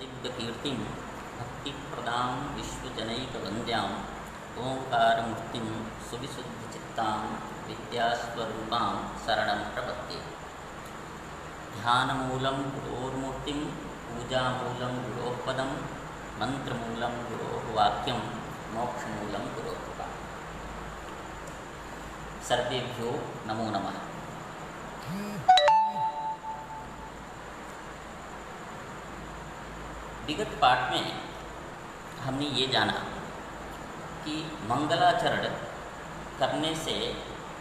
दिव्यकीर्तिं भक्तिप्रदां विश्वजनैकवन्द्याम् ओंकारमूर्तिं सुविशुद्धचित्तां विद्यास्वरूपां शरणं प्रपद्ये। ध्यानमूलं गुरोर्मूर्तिं पूजामूलं गुरोः पदं मंत्रमूलं गुरोः वाक्यं मोक्षमूलं गुरोः कृपा। सर्वेभ्यो नमो नमः। विगत पाठ में हमने ये जाना कि मंगलाचरण करने से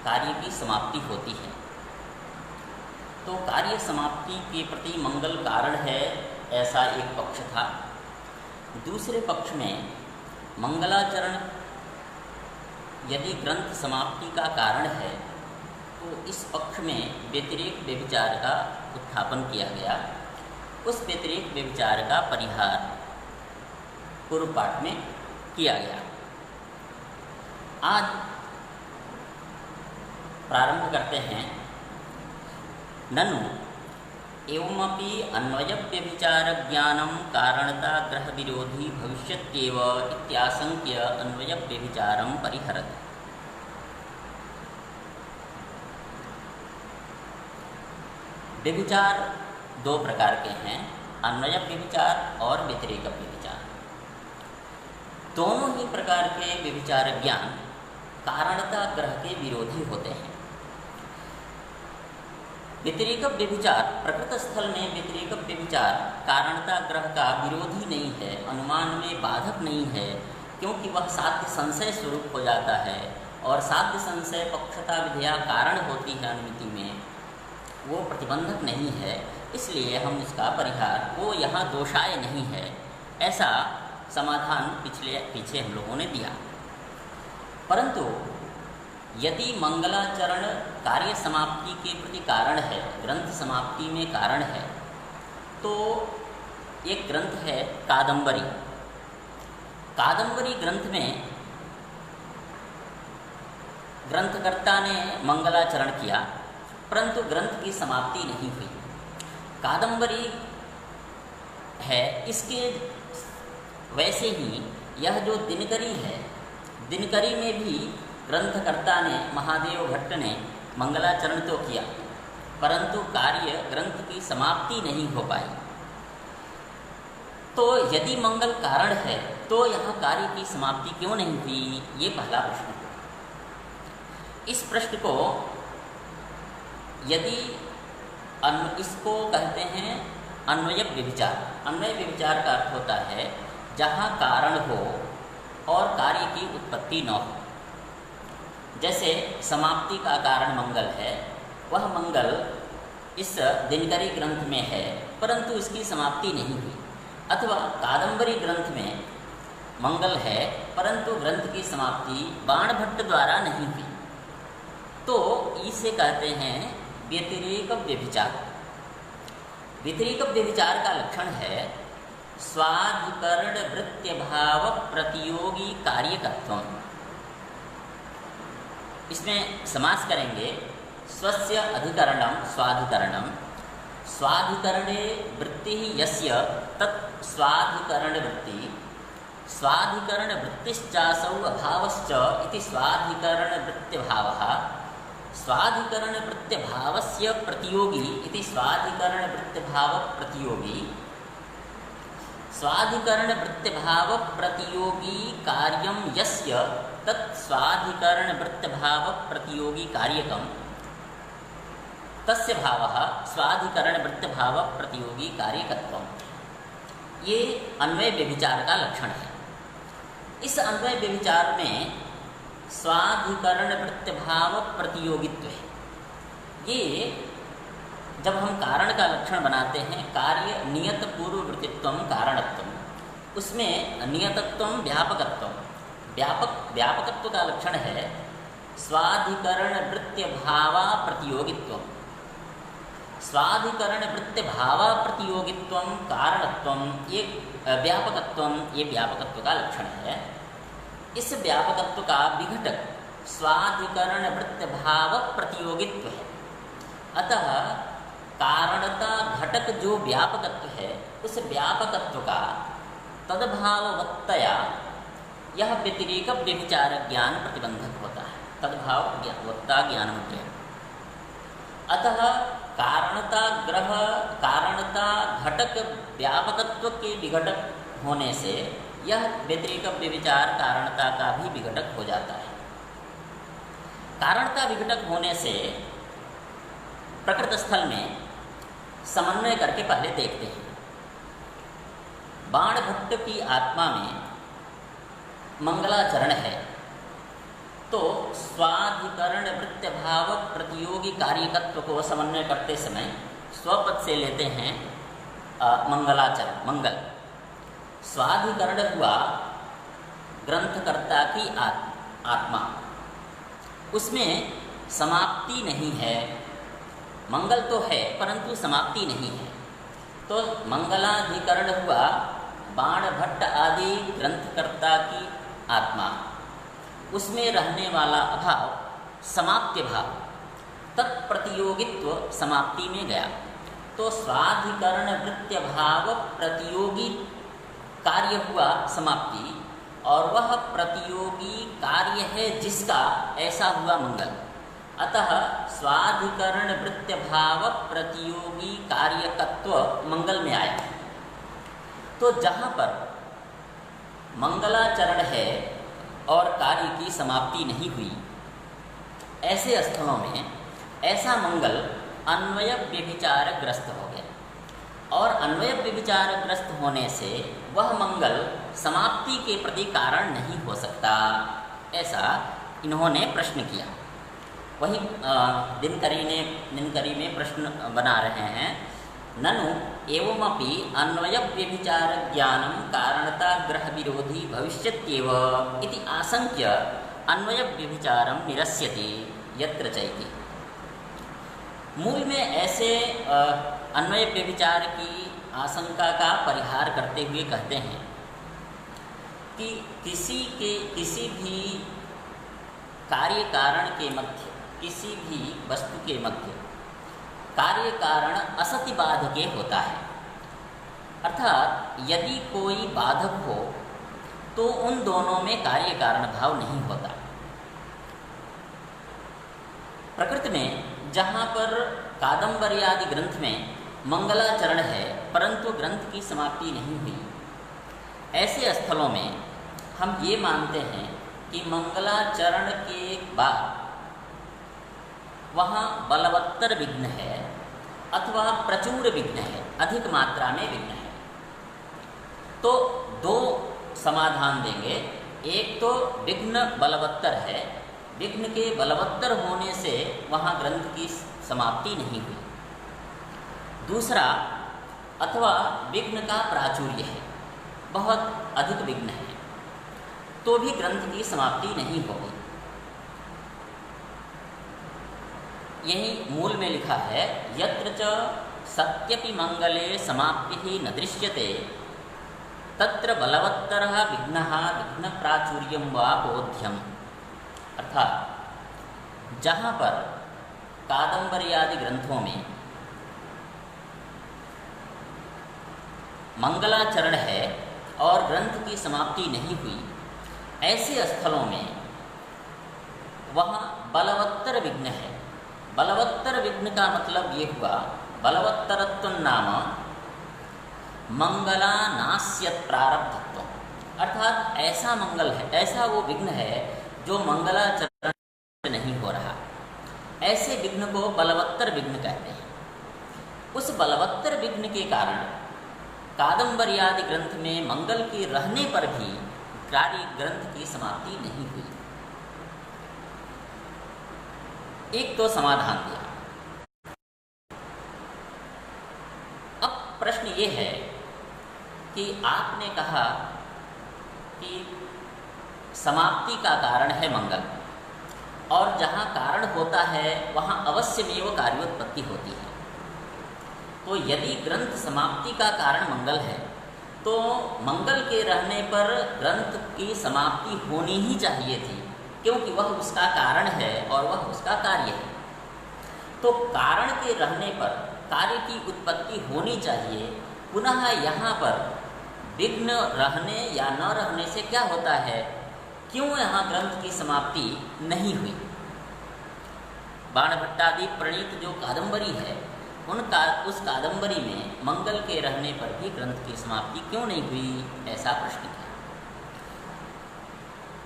कार्य की समाप्ति होती है, तो कार्य समाप्ति के प्रति मंगल कारण है, ऐसा एक पक्ष था। दूसरे पक्ष में मंगलाचरण यदि ग्रंथ समाप्ति का कारण है तो इस पक्ष में व्यतिरेक व्यभिचार का उत्थापन किया गया। उस व्यतिरेक व्यभिचार का परिहार पूर्व पाठ में किया गया। आज प्रारंभ करते हैं। ननु एवमपि अन्वय व्यभिचार ज्ञानम कारणता ग्रह विरोधी भविष्यत्येव इत्याशंक्य अन्वय व्यभिचारम परिहरति। व्यभिचार दो प्रकार के हैं, अन्वय व्यभिचार और व्यतिरेक व्यभिचार। दोनों ही प्रकार के व्यभिचार ज्ञान कारणता ग्रह के विरोधी होते हैं। व्यतिरेक व्यभिचार प्रकृत स्थल में व्यतिरेक व्यभिचार कारणता ग्रह का विरोधी नहीं है, अनुमान में बाधक नहीं है, क्योंकि वह साध्य संशय स्वरूप हो जाता है और साध्य संशय पक्षता विधेया कारण होती है अनुमिति में, वो प्रतिबंधक नहीं है। इसलिए हम इसका परिहार, वो यहाँ दोषाय नहीं है, ऐसा समाधान पीछे हम लोगों ने दिया। परंतु यदि मंगलाचरण कार्य समाप्ति के प्रति कारण है, ग्रंथ समाप्ति में कारण है, तो एक ग्रंथ है कादंबरी। कादंबरी ग्रंथ में ग्रंथकर्ता ने मंगलाचरण किया, परंतु ग्रंथ की समाप्ति नहीं हुई। कादंबरी है, इसके वैसे ही यह जो दिनकरी है, दिनकरी में भी ग्रंथकर्ता ने, महादेव भट्ट ने मंगलाचरण तो किया, परंतु कार्य ग्रंथ की समाप्ति नहीं हो पाई। तो यदि मंगल कारण है तो यहाँ कार्य की समाप्ति क्यों नहीं हुई, ये पहला प्रश्न। इस प्रश्न को यदि इसको कहते हैं अन्वय व्यभिचार। अन्वय व्यभिचार का अर्थ होता है जहाँ कारण हो और कार्य की उत्पत्ति न हो। जैसे समाप्ति का कारण मंगल है, वह मंगल इस दिनकरी ग्रंथ में है, परंतु इसकी समाप्ति नहीं हुई। अथवा कादंबरी ग्रंथ में मंगल है, परंतु ग्रंथ की समाप्ति बाणभट्ट द्वारा नहीं हुई, तो इसे कहते हैं व्यतिरेक व्यभिचार। व्यतिरेक व्यभिचार का लक्षण है स्वाधिकरण वृत्ति भाव प्रतियोगी कार्यकत्वम। इसमें समास करेंगे स्वस्य अधिकरणम स्वाधिकरणम, स्वाधिकरणे वृत्ति यस्य तत् स्वाधिकरण वृत्ति, स्वाधिकरण वृत्तिश्चासौ अभावश्च इति स्वाधिकरण वृत्तिभावः, स्वाधिकरण वृत्तिभावस्य प्रतियोगी इति स्वाधिकरण वृत्तिभाव प्रतियोगी, स्वाधिकरण वृत्तिभाव प्रतियोगी कार्यम यस्य तत् स्वाधिकरण वृत्तिभाव प्रतियोगी कार्यकम तस्य भावः स्वाधिकरण वृत्तिभाव प्रतियोगी कार्यकत्वम। ये अन्वय व्यभिचार का लक्षण है। इस अन्वय व्यभिचार में स्वाधिकरण वृत्तिभाव प्रतियोगित्व है। ये जब हम कारण का लक्षण बनाते हैं, कार्य नियत पूर्ववृत्तित्व कारणत्व, उसमें नियतत्व व्यापकत्व, व्यापकत्व का लक्षण है स्वाधिकरण वृत्ति भावा प्रतियोगित्व। स्वाधिकरण वृत्ति भावा प्रतियोगित्व कारणत्व, ये व्यापकत्व, ये व्यापकत्व का लक्षण है। इस व्यापकत्व का विघटक स्वाधिकरण वृत्ति भाव प्रतियोगित्व है। अतः कारणता घटक जो व्यापकत्व है, उस व्यापकत्व का तद्भाववत्तया यह व्यतिरेक व्यभिचार ज्ञान प्रतिबंधक होता है। तद्भाववत्ता ज्ञानमत्य। अतः कारणता घटक व्यापकत्व के विघटक होने से यह व्यतिरेक व्यभिचार कारणता का भी विघटक हो जाता है। कारणता विघटक होने से प्रकृत स्थल में समन्वय करके पहले देखते हैं। बाणभट्ट की आत्मा में मंगलाचरण है, तो स्वाधिकरण वृत्ति भाव प्रतियोगी कार्यकत्व को समन्वय करते समय स्वपद से लेते हैं मंगलाचरण, मंगल। स्वाधिकरण हुआ ग्रंथकर्ता की आत्मा, उसमें समाप्ति नहीं है। मंगल तो है परंतु समाप्ति नहीं है। तो मंगलाधिकरण हुआ बाणभट्ट आदि ग्रंथकर्ता की आत्मा, उसमें रहने वाला अभाव समाप्ति भाव, तत्प्रतियोगित्व समाप्ति में गया। तो स्वाधिकरण वृत्ति भाव प्रतियोगी कार्य हुआ समाप्ति, और वह प्रतियोगी कार्य है जिसका, ऐसा हुआ मंगल। अतः स्वाधिकरण वृत्ति भाव प्रतियोगी कार्यकत्व मंगल में आया। तो जहाँ पर मंगलाचरण है और कार्य की समाप्ति नहीं हुई, ऐसे स्थलों में ऐसा मंगल अन्वय व्यभिचारग्रस्त हो गया, और अन्वय व्यभिचारग्रस्त होने से वह मंगल समाप्ति के प्रति कारण नहीं हो सकता, ऐसा इन्होंने प्रश्न किया। वही दिनकरी में प्रश्न बना रहे हैं। ननु एवमपि अन्वय व्यभिचार ज्ञानम कारणता ग्रह विरोधी भविष्यत्येव इति आशंक्य अन्वय व्यभिचारम निरस्यति यत्र चैति। मूल में ऐसे अन्वय व्यभिचार की आशंका का परिहार करते हुए कहते हैं कि किसी भी कार्य कारण के मध्य, किसी भी वस्तु के मध्य कार्य कारण असति बाधके होता है। अर्थात यदि कोई बाधक हो तो उन दोनों में कार्य कारण भाव नहीं होता। प्रकृति में जहाँ पर कादंबरी आदि ग्रंथ में मंगलाचरण है परंतु ग्रंथ की समाप्ति नहीं हुई, ऐसे स्थलों में हम ये मानते हैं कि मंगलाचरण के बाद वहाँ बलवत्तर विघ्न है अथवा प्रचुर विघ्न है, अधिक मात्रा में विघ्न है। तो दो समाधान देंगे। एक तो विघ्न बलवत्तर है, विघ्न के बलवत्तर होने से वहाँ ग्रंथ की समाप्ति नहीं हुई। दूसरा, अथवा विघ्न का प्राचुर्य है, बहुत अधिक विघ्न है, तो भी ग्रंथ की समाप्ति नहीं होगी। यही मूल में लिखा है, यत्र च सत्यपि मंगले समाप्तिः न दृश्यते तत्र बलवत्तरः विघ्नः विघ्न प्राचुर्यं वा बोध्यम। अर्थात जहाँ पर कादंबरी आदि ग्रंथों में मंगलाचरण है और ग्रंथ की समाप्ति नहीं हुई, ऐसे स्थलों में वहाँ बलवत्तर विघ्न है। बलवत्तर विघ्न का मतलब ये हुआ, बलवत्तरत्व नाम मंगलानास्यत प्रारब्धत्व, अर्थात ऐसा मंगल है, ऐसा वो विघ्न है जो मंगलाचरण नहीं हो रहा, ऐसे विघ्न को बलवत्तर विघ्न कहते हैं। उस बलवत्तर विघ्न के कारण कादंबरी आदि ग्रंथ में मंगल के रहने पर भी कार्य ग्रंथ की समाप्ति नहीं हुई। एक तो समाधान दिया। अब प्रश्न ये है कि आपने कहा कि समाप्ति का कारण है मंगल, और जहाँ कारण होता है वहाँ अवश्यमेव कार्योत्पत्ति होती है। तो यदि ग्रंथ समाप्ति का कारण मंगल है तो मंगल के रहने पर ग्रंथ की समाप्ति होनी ही चाहिए थी, क्योंकि वह उसका कारण है और वह उसका कार्य है। तो कारण के रहने पर कार्य की उत्पत्ति होनी चाहिए, पुनः यहाँ पर विघ्न रहने या न रहने से क्या होता है, क्यों यहाँ ग्रंथ की समाप्ति नहीं हुई। बाणभट्टादि प्रणीत जो कादंबरी है उस कादंबरी में मंगल के रहने पर भी ग्रंथ की समाप्ति क्यों नहीं हुई, ऐसा प्रश्न है।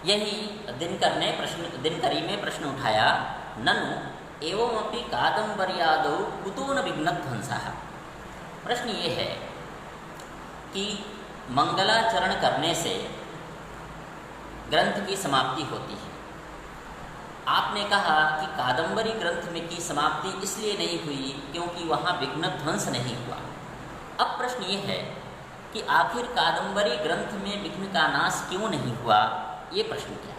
यही दिनकरी में प्रश्न उठाया, ननु एवमपि कादंबर्यादौ कुतो न विघ्नध्वंसः। प्रश्न ये है कि मंगलाचरण करने से ग्रंथ की समाप्ति होती है। आपने कहा कि कादंबरी ग्रंथ में की समाप्ति इसलिए नहीं हुई क्योंकि वहाँ विघ्न ध्वंस नहीं हुआ। अब प्रश्न ये है कि आखिर कादंबरी ग्रंथ में विघ्न का नाश क्यों नहीं हुआ, ये प्रश्न क्या।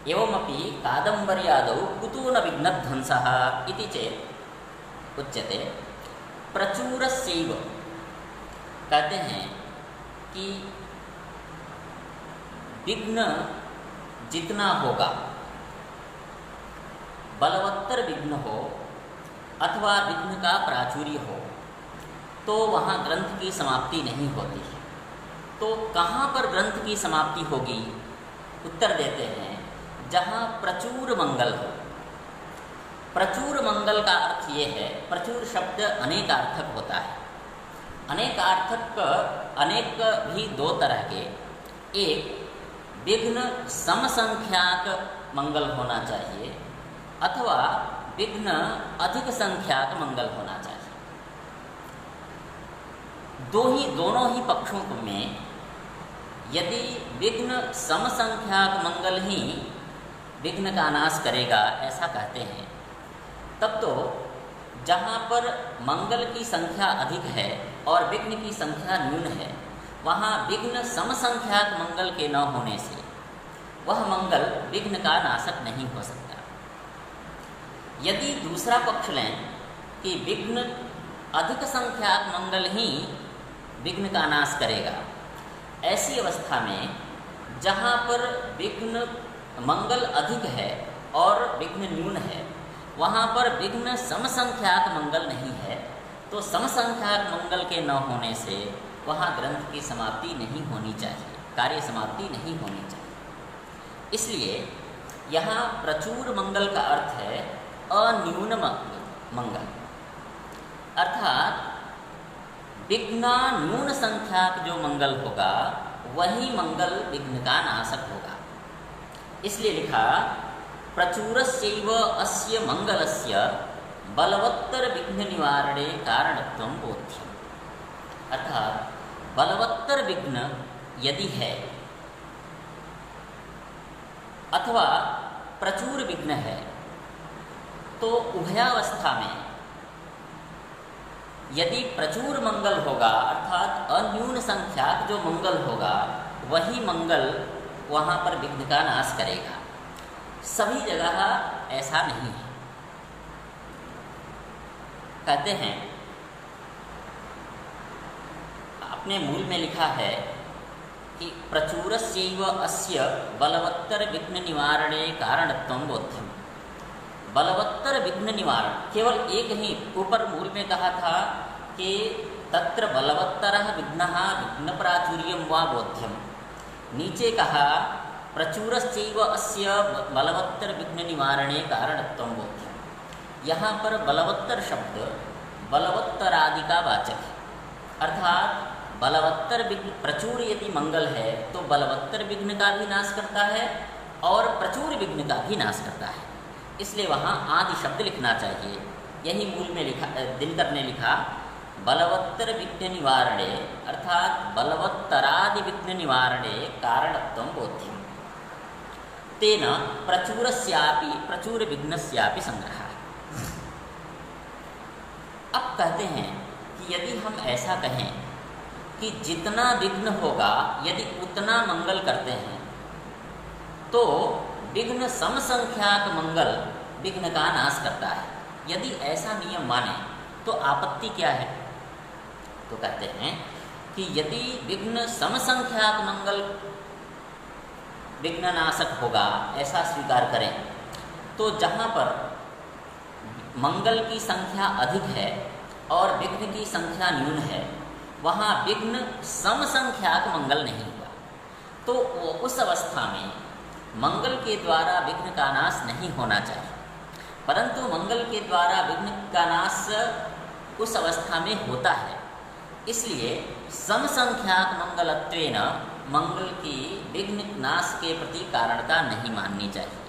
एवमपि कादंबर्यादौ कुतो न विघ्नध्वंसः इति चेत् उच्यते प्रचुरस्यैव। कहते हैं कि विघ्न जितना होगा, बलवत्तर विघ्न हो अथवा विघ्न का प्राचुर्य हो, तो वहाँ ग्रंथ की समाप्ति नहीं होती है। तो कहाँ पर ग्रंथ की समाप्ति होगी? उत्तर देते हैं जहाँ प्रचुर मंगल हो। प्रचुर मंगल का अर्थ ये है, प्रचुर शब्द अनेकार्थक होता है। अनेकार्थक अनेक भी दो तरह के, एक विघ्न समसंख्याक मंगल होना चाहिए अथवा विघ्न अधिक संख्याक मंगल होना चाहिए। दोनों ही पक्षों में यदि विघ्न समसंख्याक मंगल ही विघ्न का नाश करेगा, ऐसा कहते हैं, तब तो जहाँ पर मंगल की संख्या अधिक है और विघ्न की संख्या न्यून है, वहाँ विघ्न समसंख्याक मंगल के न होने से वह मंगल विघ्न का नाशक नहीं हो सकता। यदि दूसरा पक्ष लें कि विघ्न अधिक संख्याक मंगल ही विघ्न का नाश करेगा, ऐसी अवस्था में जहाँ पर विघ्न मंगल अधिक है और विघ्न न्यून है, वहाँ पर विघ्न समसंख्याक मंगल नहीं है, तो समसंख्याक मंगल के न होने से वहाँ ग्रंथ की समाप्ति नहीं होनी चाहिए, कार्य समाप्ति नहीं होनी चाहिए। इसलिए यहाँ प्रचुर मंगल का अर्थ है अन्यून मंगल, अर्थात विघ्ना न्यून संख्याक जो मंगल होगा वही मंगल विघ्न का नाशक होगा। इसलिए लिखा प्रचुरस्यैव अस्य मंगलस्य बलवत्तर विघ्न निवारणे कारणत्वं बोध्यम्। अर्थात बलवत्तर विघ्न यदि है अथवा प्रचुर विघ्न है, तो उभयावस्था में यदि प्रचुर मंगल होगा अर्थात अन्यून संख्याक जो मंगल होगा वही मंगल वहाँ पर विघ्न का नाश करेगा। सभी जगह ऐसा नहीं है। कहते हैं, अपने मूल में लिखा है कि प्रचुरस्यैव अस्य बलवत्तर विघ्न निवारणे कारणत्वं बोध्यम्। बलवत्तर विघ्न निवारण, केवल एक ही ऊपर मूल में कहा था कि तत्र बलवत्तरः विघ्नः विघ्न प्राचुर्यं वा बोध्यम्। नीचे कहा प्रचुरस्यैव अस्य बलवत्तर विघ्न निवारणे कारणत्वं बोध्यम्। यहाँ पर बलवत्तर शब्द बलवत्तरादि का वाचक है, अर्थात बलवत्तर विघ्न, प्रचुर यदि मंगल है तो बलवत्तर विघ्न का भी नाश करता है और प्रचुर विघ्न का भी नाश करता है। इसलिए वहाँ आदि शब्द लिखना चाहिए। यही मूल में लिखा, दिनकर ने लिखा बलवत्तर विघ्न निवारणे अर्थात बलवत्तरादि विघ्न निवारणे कारणत्वं बोध्यम्। तेन प्रचुरस्यापि प्रचुर विघ्नस्यापि संग्रहः। अब कहते हैं कि यदि हम ऐसा कहें कि जितना विघ्न होगा यदि उतना मंगल करते हैं, तो विघ्न समसंख्याक मंगल विघ्न का नाश करता है। यदि ऐसा नियम माने तो आपत्ति क्या है? तो कहते हैं कि यदि विघ्न समसंख्याक मंगल विघ्न नाशक होगा, ऐसा स्वीकार करें, तो जहाँ पर मंगल की संख्या अधिक है और विघ्न की संख्या न्यून है, वहाँ विघ्न समसंख्याक मंगल नहीं हुआ, तो उस अवस्था में मंगल के द्वारा विघ्न का नाश नहीं होना चाहिए। परंतु मंगल के द्वारा विघ्न का नाश उस अवस्था में होता है, इसलिए समसंख्याक मंगलत्वेन मंगल की विघ्न नाश के प्रति कारणता नहीं माननी चाहिए।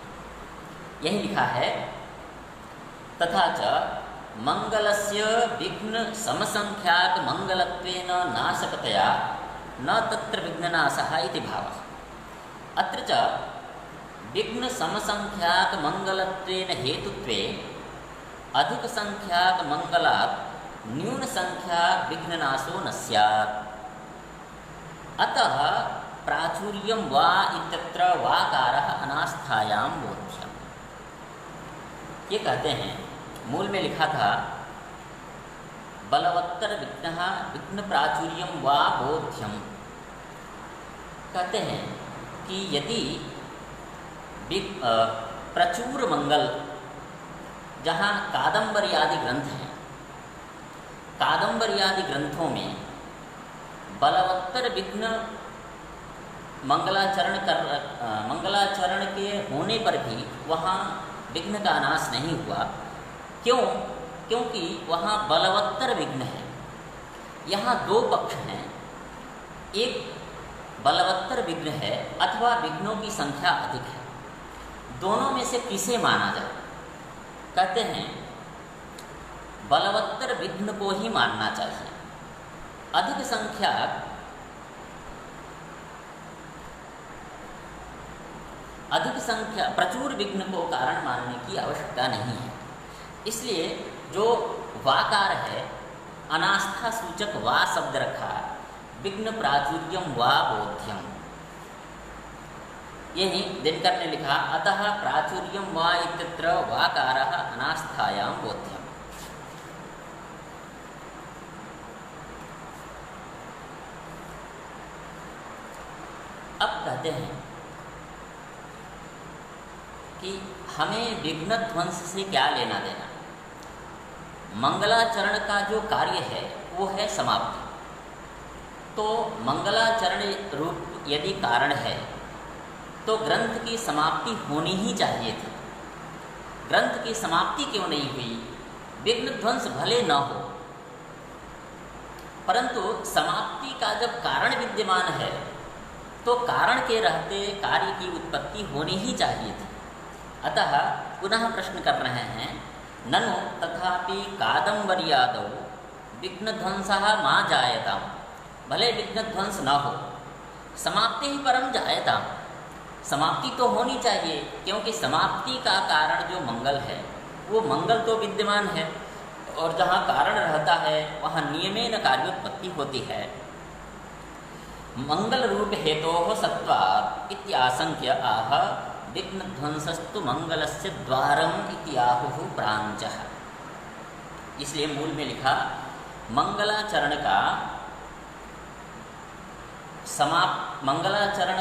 यही लिखा है, तथा च मंगलस्य विघ्न समसंख्याक मंगलत्वेन नाशकतया न तत्र विघ्ननाशः इति भावः। अत्र च विघ्न समसंख्याक मंगलत्वेन हेतुत्वे अधिक संख्याक मंगलात् न्यून संख्याक विघ्ननाशो न स्यात्। अतः प्राचुर्यं वा इत्यत्र वाकारः अनास्थायां बोध्यम्। ये कहते हैं, मूल में लिखा था बलवत्तर विघ्नः विघ्न प्राचुर्यं वा बोध्यम्। कहते हैं कि यदि प्रचुर मंगल, जहाँ कादंबरी आदि ग्रंथ हैं, कादंबरी आदि ग्रंथों में बलवत्तर विघ्न मंगलाचरण के होने पर भी वहाँ विघ्न का नाश नहीं हुआ। क्यों? क्योंकि वहाँ बलवत्तर विघ्न है। यहाँ दो पक्ष हैं, एक बलवत्तर विघ्न है अथवा विघ्नों की संख्या अधिक है। दोनों में से किसे माना जाए? कहते हैं बलवत्तर विघ्न को ही मानना चाहिए। अधिक संख्या प्रचुर विघ्न को कारण मानने की आवश्यकता नहीं है। इसलिए जो वाकार है, अनास्था सूचक वा शब्द रखा, विघ्न प्राचुर्यम वा बोध्यम। यही दिनकर ने लिखा, अतः प्राचुर्यम वा इत्यत्र वाकारः अनास्थायां बोध्यम। अब कहते हैं कि हमें विघ्न ध्वंस से क्या लेना देना। मंगलाचरण का जो कार्य है वो है समाप्ति। तो मंगलाचरण रूप यदि कारण है तो ग्रंथ की समाप्ति होनी ही चाहिए थी। ग्रंथ की समाप्ति क्यों नहीं हुई? विघ्न ध्वंस भले न हो, परंतु समाप्ति का जब कारण विद्यमान है तो कारण के रहते कार्य की उत्पत्ति होनी ही चाहिए थी। अतः पुनः प्रश्न कर रहे हैं, ननु तथापि कादंबर्यादौ विघ्नध्वंसः मा जायताम। भले विघ्नध्वंस न हो, समाप्ति ही परम जायताम। समाप्ति तो होनी चाहिए, क्योंकि समाप्ति का कारण जो मंगल है वो मंगल तो विद्यमान है, और जहाँ कारण रहता है वहाँ नियमेन कार्योत्पत्ति होती है। मंगल रूप हेतोः सत्वात् इत्याशंक्य आह विघ्नध्वंसस्तु मंगलस्य द्वारम् इत्याहुः प्रांचः। इसलिए मूल में लिखा, मंगलाचरण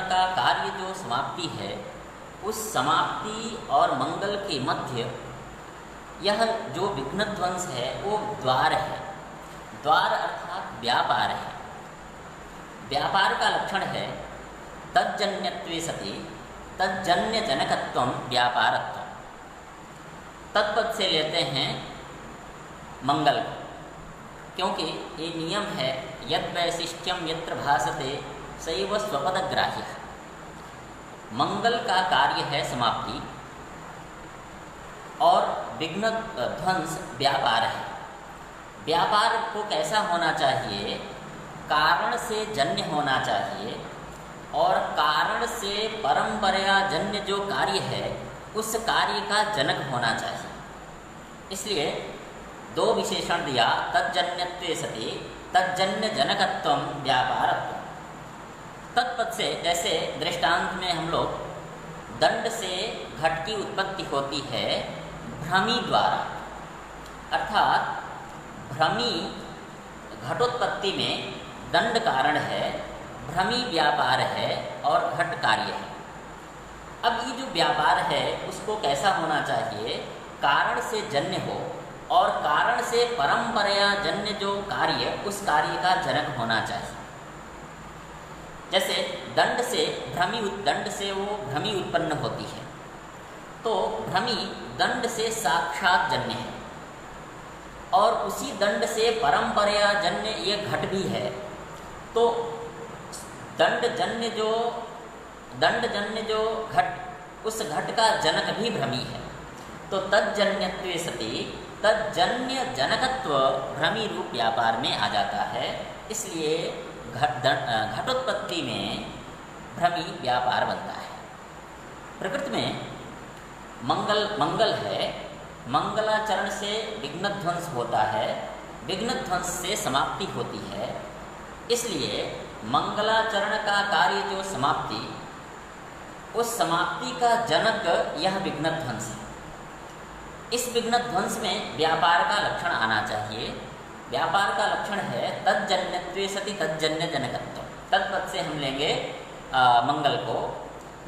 का कार्य जो समाप्ति है, उस समाप्ति और मंगल के मध्य यह जो विघ्नध्वंस है वो द्वार है। द्वार अर्थात व्यापार है। व्यापार का लक्षण है तज्जन्यत्वे सति तज्जन्य जनकत्वम व्यापारत्व। तत्पद से लेते हैं मंगल, क्योंकि ये नियम है यद वैशिष्ट्यम यत्र भासते सैव स्वपदग्राह्य। मंगल का कार्य है समाप्ति और विघ्न ध्वंस व्यापार है। व्यापार को कैसा होना चाहिए? कारण से जन्य होना चाहिए, और कारण से परंपरा जन्य जो कार्य है उस कार्य का जनक होना चाहिए। इसलिए दो विशेषण दिया, तज्जन्यत्वे सति तज्जन्य जनकत्वम व्यापारत्व। तत्पद से, जैसे दृष्टांत में हम लोग दंड से घट की उत्पत्ति होती है भ्रमी द्वारा, अर्थात भ्रमी घटोत्पत्ति में दंड कारण है, भ्रमी व्यापार है और घट कार्य है। अब ये जो व्यापार है उसको कैसा होना चाहिए? कारण से जन्य हो और कारण से परंपरा जन्य जो कार्य, उस कार्य का जनक होना चाहिए। जैसे दंड से वो भ्रमी उत्पन्न होती है, तो भ्रमी दंड से साक्षात जन्य है, और उसी दंड से परंपरा जन्य ये घट भी है। तो दंड जन्य जो घट, उस घट का जनक भी भ्रमी है। तो तज्जन्यत्वे सति तज्जन्य जनकत्व भ्रमी रूप व्यापार में आ जाता है। इसलिए घटोत्पत्ति में भ्रमी व्यापार बनता है। प्रकृति में मंगल है, मंगलाचरण से विघ्न ध्वंस होता है, विघ्न ध्वंस से समाप्ति होती है। इसलिए मंगलाचरण का कार्य जो समाप्ति, उस समाप्ति का जनक यह विघ्न ध्वंस है। इस विघ्न ध्वंस में व्यापार का लक्षण आना चाहिए। व्यापार का लक्षण है तज्जन्यत्वे सति तज्जन्य जनकत्व। तत्पद से हम लेंगे मंगल को।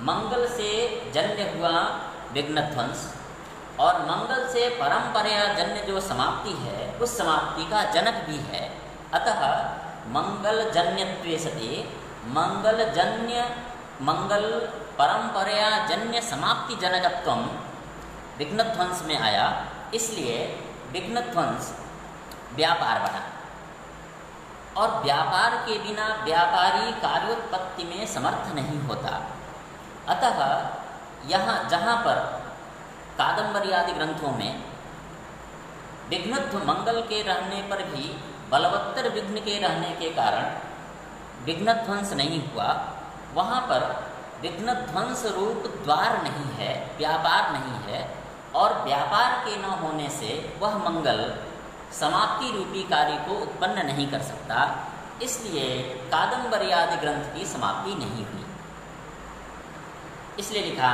मंगल से जन्य हुआ विघ्न ध्वंस, और मंगल से परंपरा जन्य जो समाप्ति है, उस समाप्ति का जनक भी है। अतः मंगल जन्यत्वे सति मंगल परंपरा जन्य समाप्ति जनकत्वम विघ्न ध्वंस में आया। इसलिए विघ्न ध्वंस व्यापार बना, और व्यापार के बिना व्यापारी कार्योत्पत्ति में समर्थ नहीं होता। अतः यहाँ जहाँ पर कादंबरी आदि ग्रंथों में विघ्न मंगल के रहने पर भी बलवत्तर विघ्न के रहने के कारण विघ्न ध्वंस नहीं हुआ, वहाँ पर विघ्न ध्वंस रूप द्वार नहीं है, व्यापार नहीं है, और व्यापार के न होने से वह मंगल समाप्ति रूपी कार्य को उत्पन्न नहीं कर सकता। इसलिए कादंबरी आदि ग्रंथ की समाप्ति नहीं हुई। इसलिए लिखा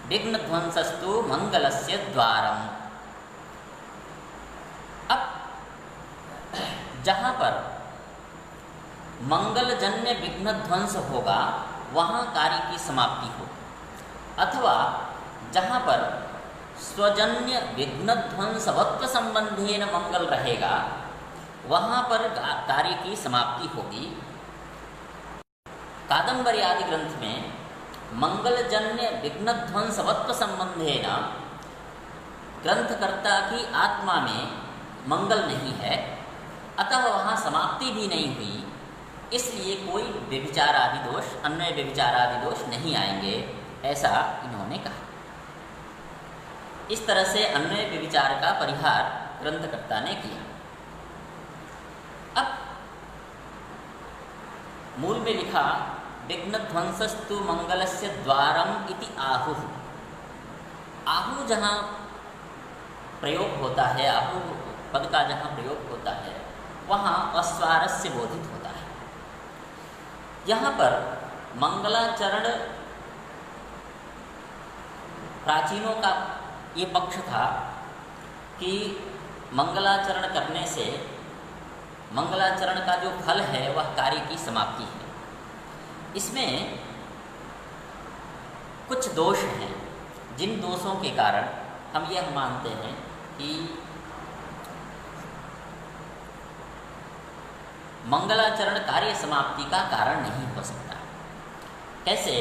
विघ्न ध्वंसस्तु मंगलस्य द्वारम। अब जहाँ पर मंगलजन्य विघ्न ध्वंस होगा, वहाँ कार्य की समाप्ति होगी। अथवा जहाँ पर स्वजन्य विघ्न ध्वंसवत्व संबंधेन मंगल रहेगा, वहाँ पर कार्य की समाप्ति होगी। कादंबरी आदि ग्रंथ में मंगलजन्य विघ्न ध्वंसवत्व संबंधेन ग्रंथकर्ता की आत्मा में मंगल नहीं है, अतः वहाँ समाप्ति भी नहीं हुई। इसलिए कोई व्यभिचार आदि दोष, अन्वय व्यभिचार आदि दोष नहीं आएंगे, ऐसा इन्होंने कहा। इस तरह से अन्वय व्यभिचार का परिहार ग्रंथकर्ता ने किया। अब मूल में लिखा विघ्न ध्वंसस्तु मंगलस्य द्वारम इति आहु। आहु जहाँ प्रयोग होता है, आहु पद का जहाँ प्रयोग होता है, वहाँ अस्वारस्य बोधित होता है। यहाँ पर मंगलाचरण प्राचीनों का ये पक्ष था कि मंगलाचरण करने से मंगलाचरण का जो फल है वह कार्य की समाप्ति है। इसमें कुछ दोष हैं, जिन दोषों के कारण हम यह मानते हैं कि मंगलाचरण कार्य समाप्ति का कारण नहीं हो सकता। कैसे,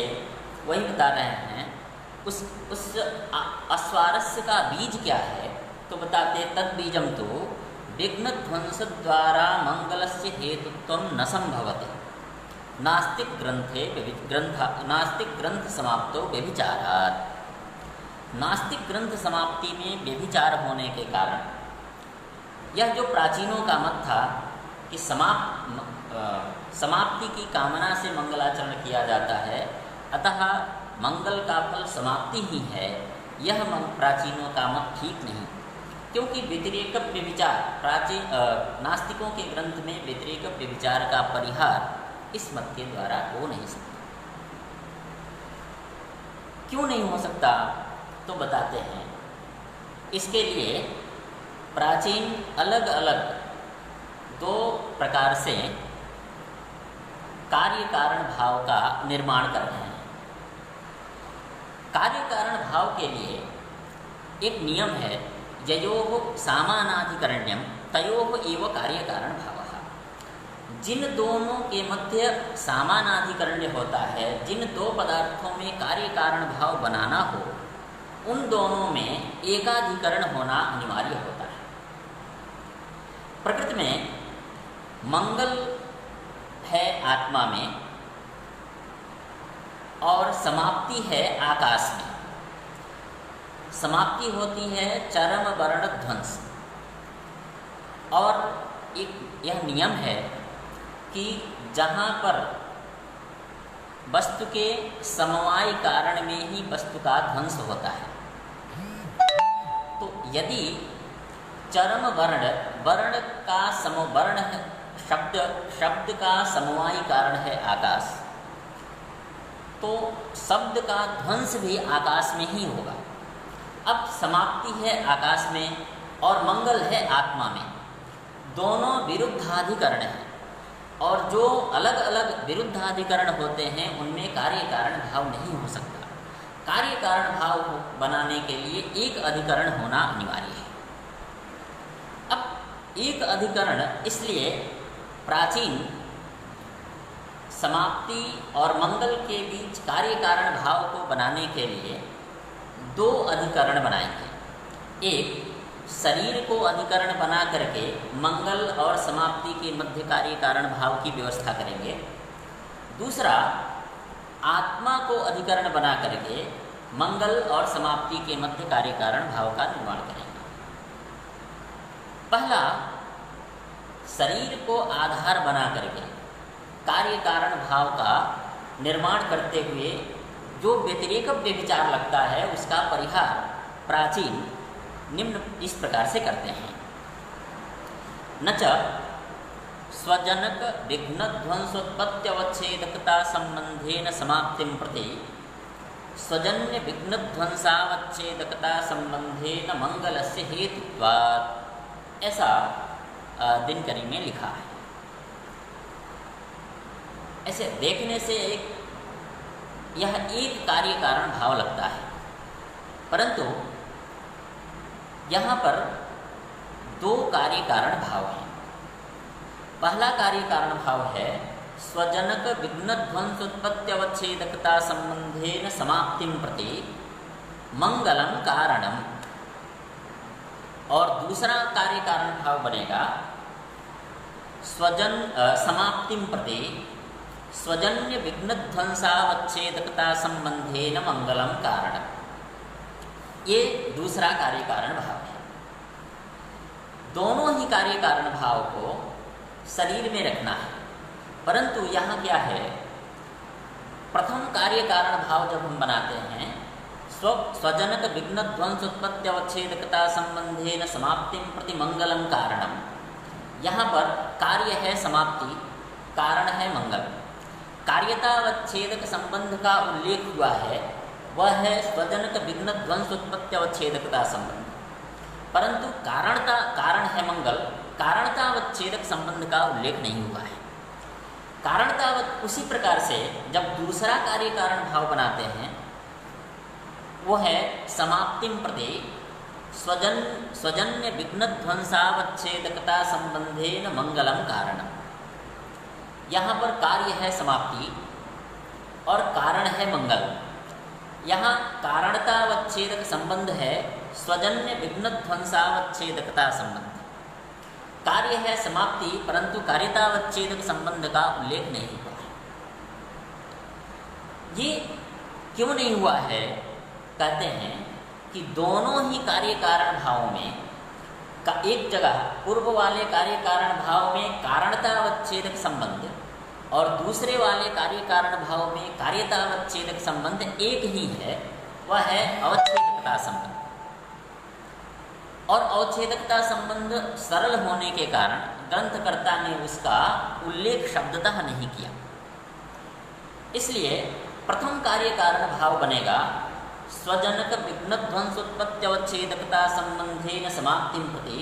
वही बता रहे हैं। उस अस्वारस्य का बीज क्या है, तो बताते तद बीजम तो विघ्न ध्वंस द्वारा मंगलस्य हेतुत्वं न संभवति। नास्तिक ग्रंथ समाप्तो व्यभिचारात्। नास्तिक ग्रंथ समाप्ति में व्यभिचार होने के कारण यह जो प्राचीनों का मत था कि समाप्ति की कामना से मंगलाचरण किया जाता है, अतः मंगल का फल समाप्ति ही है, यह प्राचीनों का मत ठीक नहीं। क्योंकि व्यतिरेक व्यभिचार नास्तिकों के ग्रंथ में व्यतिरेक व्यभिचार का परिहार इस मत के द्वारा हो नहीं सकता। क्यों नहीं हो सकता, तो बताते हैं। इसके लिए प्राचीन अलग अलग दो प्रकार से कार्य कारण भाव का निर्माण कर रहे हैं। कार्य कारण भाव के लिए एक नियम है, ययोः सामानाधिकरण्यम तयोः एव कार्यकारण भावः। जिन दोनों के मध्य सामानाधिकरण्य होता है, जिन दो पदार्थों में कार्य कारण भाव बनाना हो, उन दोनों में एकाधिकरण होना अनिवार्य होता है। प्रकृति में मंगल है आत्मा में और समाप्ति है आकाश में। समाप्ति होती है चरम वर्ण ध्वंस। और एक यह नियम है कि जहाँ पर वस्तु के समवाय कारण में ही वस्तु का ध्वंस होता है, तो यदि चरम वर्ण का समवर्ण है, शब्द का समवाय कारण है आकाश, तो शब्द का ध्वंस भी आकाश में ही होगा। अब समाप्ति है आकाश में और मंगल है आत्मा में, दोनों विरुद्धाधिकरण हैं, और जो अलग अलग विरुद्धाधिकरण होते हैं उनमें कार्य कारण भाव नहीं हो सकता। कार्य कारण भाव बनाने के लिए एक अधिकरण होना अनिवार्य है। अब एक अधिकरण इसलिए प्राचीन समाप्ति और मंगल के बीच कार्य कारण भाव को बनाने के लिए दो अधिकरण बनाएंगे। एक शरीर को अधिकरण बना करके मंगल और समाप्ति के मध्य कार्य कारण भाव की व्यवस्था करेंगे। दूसरा आत्मा को अधिकरण बना करके मंगल और समाप्ति के मध्य कार्य कारण भाव का निर्माण करेंगे। पहला शरीर को आधार बना करके कार्य कारण भाव का निर्माण करते हुए जो व्यतिरेक व्यभिचार लगता है उसका परिहार प्राचीन निम्न इस प्रकार से करते हैं। न च स्वजनक विघ्न ध्वंसोत्पत्त्यवच्छेदकता संबंधेन समाप्तिं प्रति स्वजन्य विघ्न ध्वंसावच्छेदकता संबंधेन मंगलस्य हेतुत्वात्, ऐसा दिनकरी में लिखा है। ऐसे देखने से यह एक कार्य कारण भाव लगता है, परंतु यहाँ पर दो कार्य कारण भाव हैं। पहला कार्य कारण भाव है स्वजनक विघ्न ध्वंसोत्पत्त्यवच्छेदकता संबंधेन समाप्तिं प्रति मंगलम कारणम, और दूसरा कार्य कारण भाव बनेगा समाप्तिं प्रति स्वजन्य विघ्न ध्वंसावच्छेदकता संबंधेन मंगलम कारणम। ये दूसरा कार्य कारण भाव है। दोनों ही कार्य कारण भाव को शरीर में रखना है, परंतु यहाँ क्या है, प्रथम कार्य कारण भाव जब हम बनाते हैं स्वजनक विघ्न ध्वंसोत्पत्त्यवच्छेदकता संबंधेन समाप्तिं प्रति मंगलम कारणम, यहाँ पर कार्य है समाप्ति, कारण है मंगल। कार्यतावच्छेदक संबंध का उल्लेख हुआ है, वह है स्वजनक विघ्न ध्वंसोत्पत्त्यवच्छेदकता संबंध, परंतु कारण है मंगल, कारणतावच्छेदक संबंध का उल्लेख नहीं हुआ है। कारणतावत उसी प्रकार से जब दूसरा कार्य कारण भाव बनाते हैं वो है समाप्तिं प्रति स्वजन्य विघ्न ध्वंसावच्छेदकता संबंधेन मंगलम कारणम। यहाँ पर कार्य है समाप्ति और कारण है मंगल। यहाँ कारणतावच्छेदक संबंध है स्वजन्य विघ्न ध्वंसावच्छेदकता संबंध। कार्य है समाप्ति, परंतु कार्यतावच्छेदक संबंध का उल्लेख नहीं हुआ है। ये क्यों नहीं हुआ है? कहते हैं कि दोनों ही कार्य कारण भावों में एक जगह पूर्व वाले कार्य कारण भाव में कारणतावच्छेदक संबंध और दूसरे वाले कार्य कारण भाव में कार्यतावच्छेदक संबंध एक ही है, वह है अवच्छेदकता संबंध। और अवच्छेदकता संबंध सरल होने के कारण ग्रंथकर्ता ने उसका उल्लेख शब्दतः नहीं किया। इसलिए प्रथम कार्य कारण भाव बनेगा स्वजनक विघ्न ध्वंसोत्पत्त्यवच्छेदकता संबंधेन समाप्तिं प्रति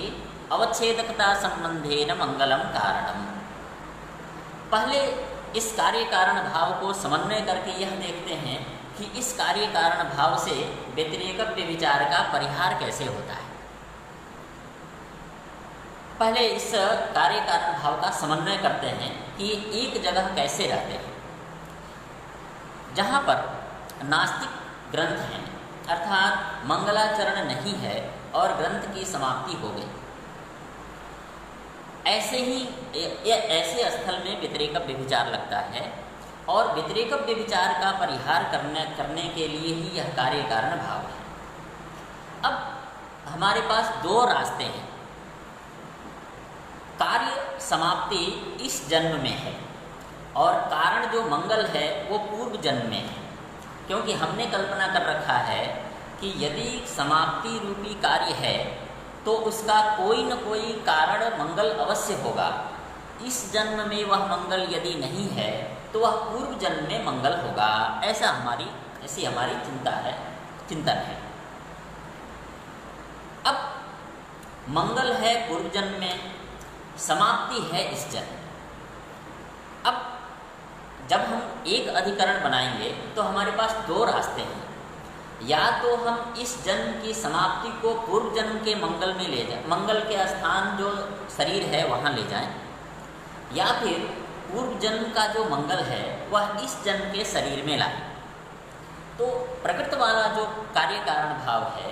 अवच्छेदकता संबंधेन मंगलम कारणम। पहले इस कार्य कारण भाव को समन्वय करके यह देखते हैं कि इस कार्य कारण भाव से व्यतिरेक व्यभिचार का परिहार कैसे होता है। पहले इस कार्य कारण भाव का समन्वय करते हैं कि एक जगह कैसे रहते हैं। जहाँ पर नास्तिक ग्रंथ हैं, अर्थात मंगलाचरण नहीं है और ग्रंथ की समाप्ति हो गई, ऐसे स्थल में व्यतिरेक व्यभिचार लगता है और व्यतिरेक व्यभिचार का परिहार करने के लिए ही यह कार्य कारण भाव है। अब हमारे पास दो रास्ते हैं। कार्य समाप्ति इस जन्म में है और कारण जो मंगल है वो पूर्व जन्म में है, क्योंकि हमने कल्पना कर रखा है कि यदि समाप्ति रूपी कार्य है तो उसका कोई न कोई कारण मंगल अवश्य होगा। इस जन्म में वह मंगल यदि नहीं है तो वह पूर्व जन्म में मंगल होगा। ऐसी हमारी चिंतन है। अब मंगल है पूर्व जन्म में, समाप्ति है इस जन्म। अब जब हम एक अधिकरण बनाएंगे तो हमारे पास दो रास्ते हैं। या तो हम इस जन्म की समाप्ति को पूर्व जन्म के मंगल में ले जाएं, मंगल के स्थान जो शरीर है वहाँ ले जाएं, या फिर पूर्व जन्म का जो मंगल है वह इस जन्म के शरीर में लाएं। तो प्रकृति वाला जो कार्य कारण भाव है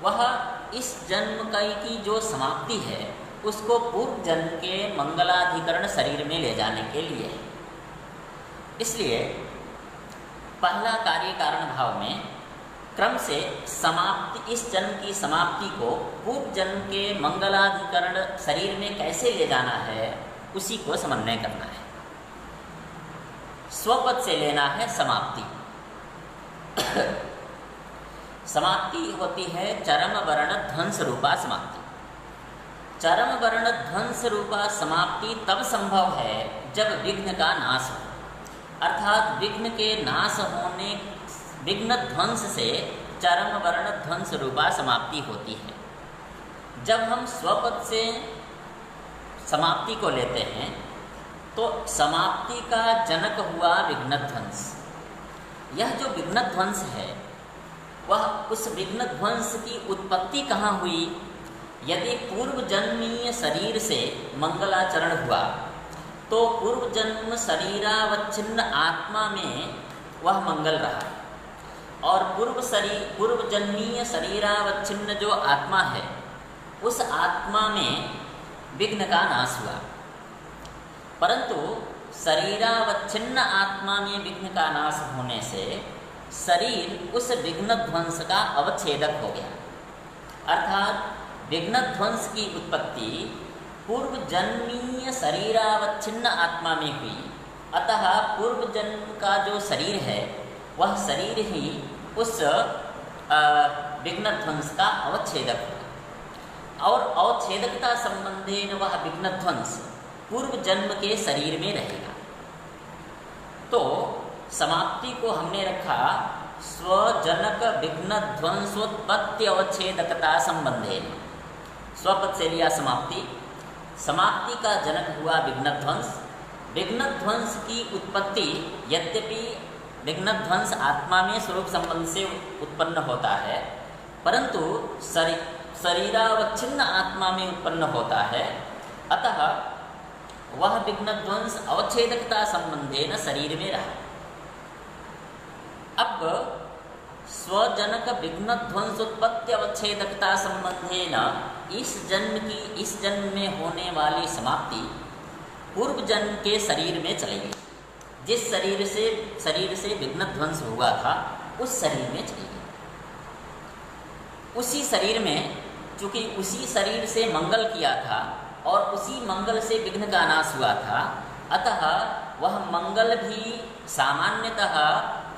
वह इस जन्म की जो समाप्ति है उसको पूर्व जन्म के मंगलाधिकरण शरीर में ले जाने के लिए है। इसलिए पहला कार्य कारण भाव में क्रम से समाप्ति, इस जन्म की समाप्ति को पूर्व जन्म के मंगलाधिकरण शरीर में कैसे ले जाना है उसी को समन्वय करना है। स्वपद से लेना है समाप्ति। समाप्ति होती है चरम वर्ण ध्वंस रूपा समाप्ति। चरम वर्ण ध्वंस रूपा समाप्ति तब संभव है जब विघ्न का नाश हो, अर्थात विघ्न के नाश होने, विघ्न ध्वंस से चरम वर्ण ध्वंस रूपा समाप्ति होती है। जब हम स्वपद से समाप्ति को लेते हैं तो समाप्ति का जनक हुआ विघ्न ध्वंस। यह जो विघ्न ध्वंस है वह उस विघ्न ध्वंस की उत्पत्ति कहाँ हुई? यदि पूर्व जन्मीय शरीर से मंगलाचरण हुआ तो पूर्व जन्म शरीरावच्छिन्न आत्मा में वह मंगल रहा और पूर्व जन्मीय शरीरावच्छिन्न जो आत्मा है उस आत्मा में विघ्न का नाश हुआ। परंतु शरीरावच्छिन्न आत्मा में विघ्न का नाश होने से शरीर उस विघ्न ध्वंस का अवच्छेदक हो गया, अर्थात विघ्न ध्वंस की उत्पत्ति पूर्व जन्मीय शरीरावच्छिन्न आत्मा में हुई। अतः पूर्व जन्म का जो शरीर है वह शरीर ही उस विघ्न ध्वंस का अवच्छेदक है और अवच्छेदकता संबंधेन वह विघ्न ध्वंस पूर्व जन्म के शरीर में रहेगा। तो समाप्ति को हमने रखा स्वजनक विघ्न ध्वंसोत्पत्ति अवच्छेदकता संबंधेन। स्वपद से लिया समाप्ति, समाप्ति का जनक हुआ विघ्न ध्वंस। विघ्न ध्वंस की उत्पत्ति, यद्यपि विघ्न ध्वंस आत्मा में स्वरूप संबंध से उत्पन्न होता है परंतु शरीरावच्छिन्न आत्मा में उत्पन्न होता है, अतः वह विघ्न ध्वंस अवच्छेदकता संबंधेन शरीर में रहा। अब स्वजनक विघ्न ध्वंसोत्पत्ति अवच्छेदकता संबंधेन इस जन्म में होने वाली समाप्ति पूर्व जन्म के शरीर में चली गई। जिस शरीर से विघ्न ध्वंस हुआ था उस शरीर में चली गई। उसी शरीर में, चूंकि उसी शरीर से मंगल किया था और उसी मंगल से विघ्न का नाश हुआ था, अतः वह मंगल भी सामान्यतः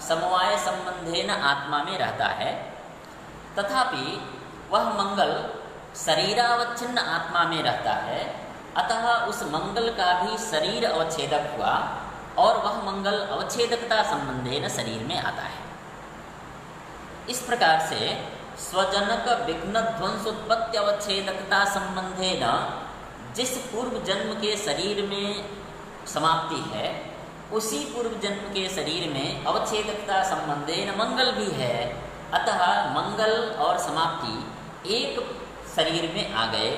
समवाय संबंधेन आत्मा में रहता है, तथापि वह मंगल शरीरावच्छिन्न आत्मा में रहता है। अतः उस मंगल का भी शरीर अवच्छेदक हुआ और वह मंगल अवच्छेदकता संबंधेन शरीर में आता है। इस प्रकार से स्वजनक विघ्न ध्वंसोत्पत्ति अवच्छेदकता संबंधेन जिस पूर्व जन्म के शरीर में समाप्ति है उसी पूर्व जन्म के शरीर में अवच्छेदकता संबंधेन मंगल भी है। अतः मंगल और समाप्ति एक शरीर में आ गए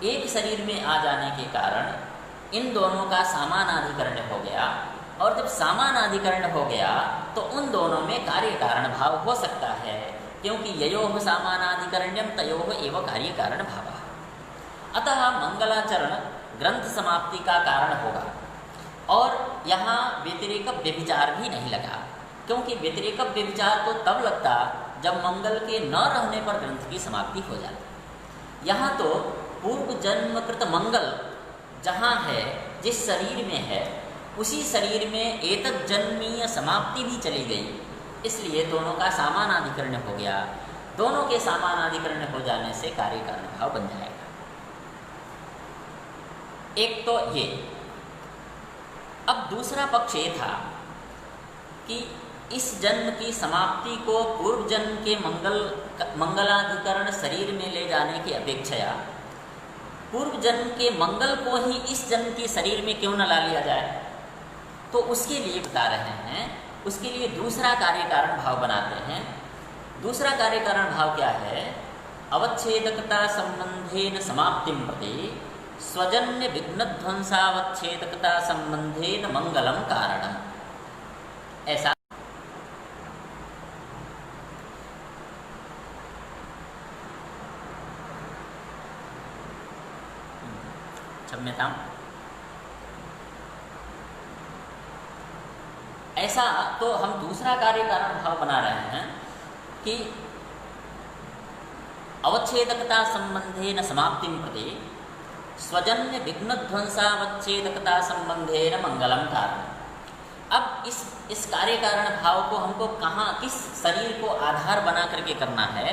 एक शरीर में आ जाने के कारण इन दोनों का समानाधिकरण हो गया, और जब समानाधिकरण हो गया तो उन दोनों में कार्य कारण भाव हो सकता है, क्योंकि ययोः समानाधिकरण्यम तयोः एव कार्य कारण भाव। अतः मंगलाचरण ग्रंथ समाप्ति का कारण होगा, और यहाँ व्यतिरेक व्यभिचार भी नहीं लगा, क्योंकि व्यतिरेक व्यभिचार तो तब लगता जब मंगल के न रहने पर ग्रंथ की समाप्ति हो जाती। यहाँ तो पूर्व जन्मकृत मंगल जहाँ है, जिस शरीर में है, उसी शरीर में एतत् जन्मीय समाप्ति भी चली गई, इसलिए दोनों का समानाधिकरण हो गया। दोनों के समानाधिकरण हो जाने से कार्य कारण भाव बन जाएगा। एक तो ये। अब दूसरा पक्ष ये था कि इस जन्म की समाप्ति को पूर्व जन्म के मंगलाधिकरण शरीर में ले जाने की अपेक्षा पूर्व जन्म के मंगल को ही इस जन्म के शरीर में क्यों न ला लिया जाए। तो उसके लिए बता रहे हैं, उसके लिए दूसरा कार्य कारण भाव बनाते हैं। दूसरा कार्य कारण भाव क्या है? अवच्छेदकता संबंधेन समाप्तिं प्रति स्वजन्य विघ्नध्वंसावच्छेदकता संबंधेन मंगलम कारणम। ऐसा क्षम्यतां। ऐसा तो हम दूसरा कार्य कारण भाव बना रहे हैं कि अवच्छेदकता संबंधेन समाप्तिं प्रति स्वजन्य विघ्नध्वंसावच्छेदकता संबंधेन मंगलम कारण। अब इस कार्य कारण भाव को हमको कहाँ, किस शरीर को आधार बना करके करना है?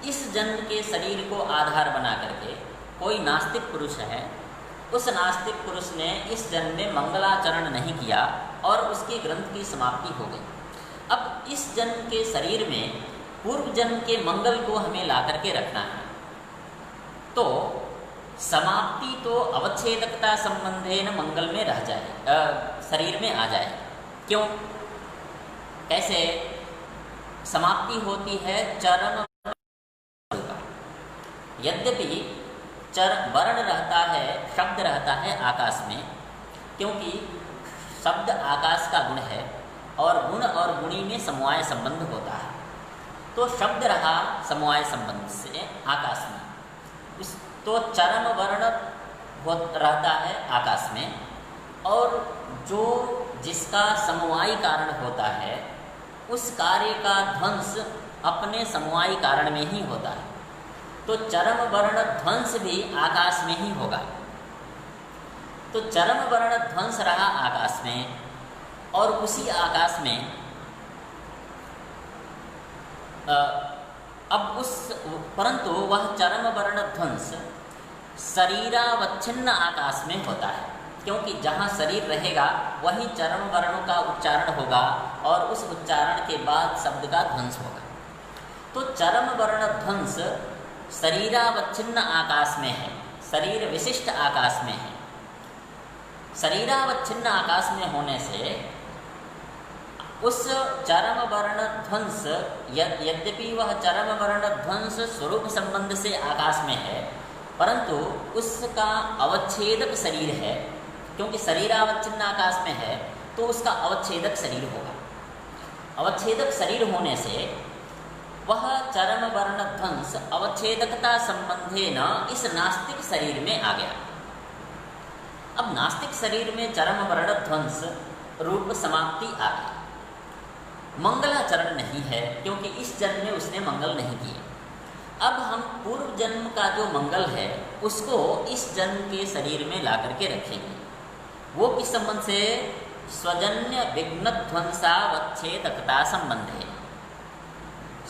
इस जन्म के शरीर को आधार बना करके कोई नास्तिक पुरुष है, उस नास्तिक पुरुष ने इस जन्म में मंगलाचरण नहीं किया और उसके ग्रंथ की समाप्ति हो गई। अब इस जन्म के शरीर में पूर्व जन्म के मंगल को हमें ला करके रखना है, तो समाप्ति तो अवच्छेदकता संबंधेन मंगल में रह जाए, शरीर में आ जाए। क्यों? कैसे? समाप्ति होती है चरम का। यद्यपि वर्ण रहता है, शब्द रहता है आकाश में, क्योंकि शब्द आकाश का गुण है और गुण और गुणी में समवाय संबंध होता है। तो शब्द रहा समवाय संबंध से आकाश में, तो चरम वर्ण रहता है आकाश में, और जो जिसका समवायी कारण होता है उस कार्य का ध्वंस अपने समवायी कारण में ही होता है। तो चरम वर्ण ध्वंस भी आकाश में ही होगा। तो चरम वर्ण ध्वंस रहा आकाश में, और उसी आकाश में परंतु वह चरम वर्ण ध्वंस शरीरावच्छिन्न आकाश में होता है, क्योंकि जहाँ शरीर रहेगा वहीं चरम वर्णों का उच्चारण होगा और उस उच्चारण के बाद शब्द का ध्वंस होगा। तो चरम वर्ण ध्वंस शरीरावच्छिन्न आकाश में है, शरीर विशिष्ट आकाश में है। शरीरावच्छिन्न आकाश में होने से उस चरम वर्ण ध्वंस, यद्यपि वह चरम वर्ण ध्वंस स्वरूप संबंध से आकाश में है, परंतु उसका अवच्छेदक शरीर है, क्योंकि शरीरावच्छिन्न आकाश में है तो उसका अवच्छेदक शरीर होगा। अवच्छेदक शरीर होने से वह चरम वर्ण ध्वंस अवच्छेदकता संबंधेन इस नास्तिक शरीर में आ गया। अब नास्तिक शरीर में चरम वर्ण ध्वंस रूप समाप्ति आ गई। मंगलाचरण नहीं है, क्योंकि इस जन्म में उसने मंगल नहीं किए। अब हम पूर्व जन्म का जो मंगल है उसको इस जन्म के शरीर में ला करके रखेंगे। वो किस संबंध से? स्वजन्य विघ्न ध्वंसावच्छेदकता संबंध है।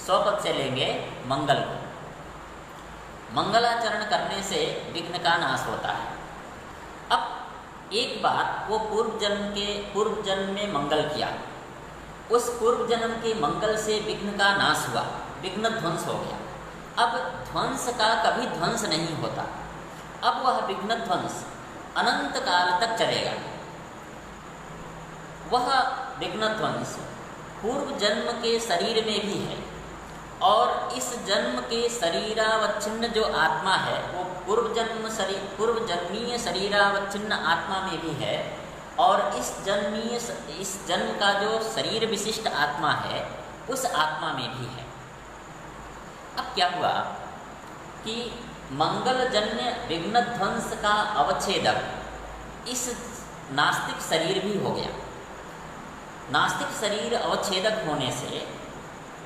स्वपद से लेंगे मंगल को। मंगलाचरण करने से विघ्न का नाश होता है। अब एक बार वो पूर्व जन्म में मंगल किया, उस पूर्व जन्म के मंगल से विघ्न का नाश हुआ, विघ्न ध्वंस हो गया। अब ध्वंस का कभी ध्वंस नहीं होता। अब वह विघ्न ध्वंस अनंत काल तक चलेगा। वह विघ्न ध्वंस पूर्व जन्म के शरीर में भी है, और इस जन्म के शरीरावच्छिन्न जो आत्मा है वो पूर्व जन्मीय शरीरावच्छिन्न आत्मा में भी है, और इस जन्म का जो शरीर विशिष्ट आत्मा है उस आत्मा में भी है। अब क्या हुआ कि मंगलजन्य विघ्न ध्वंस का अवच्छेदक इस नास्तिक शरीर भी हो गया। नास्तिक शरीर अवच्छेदक होने से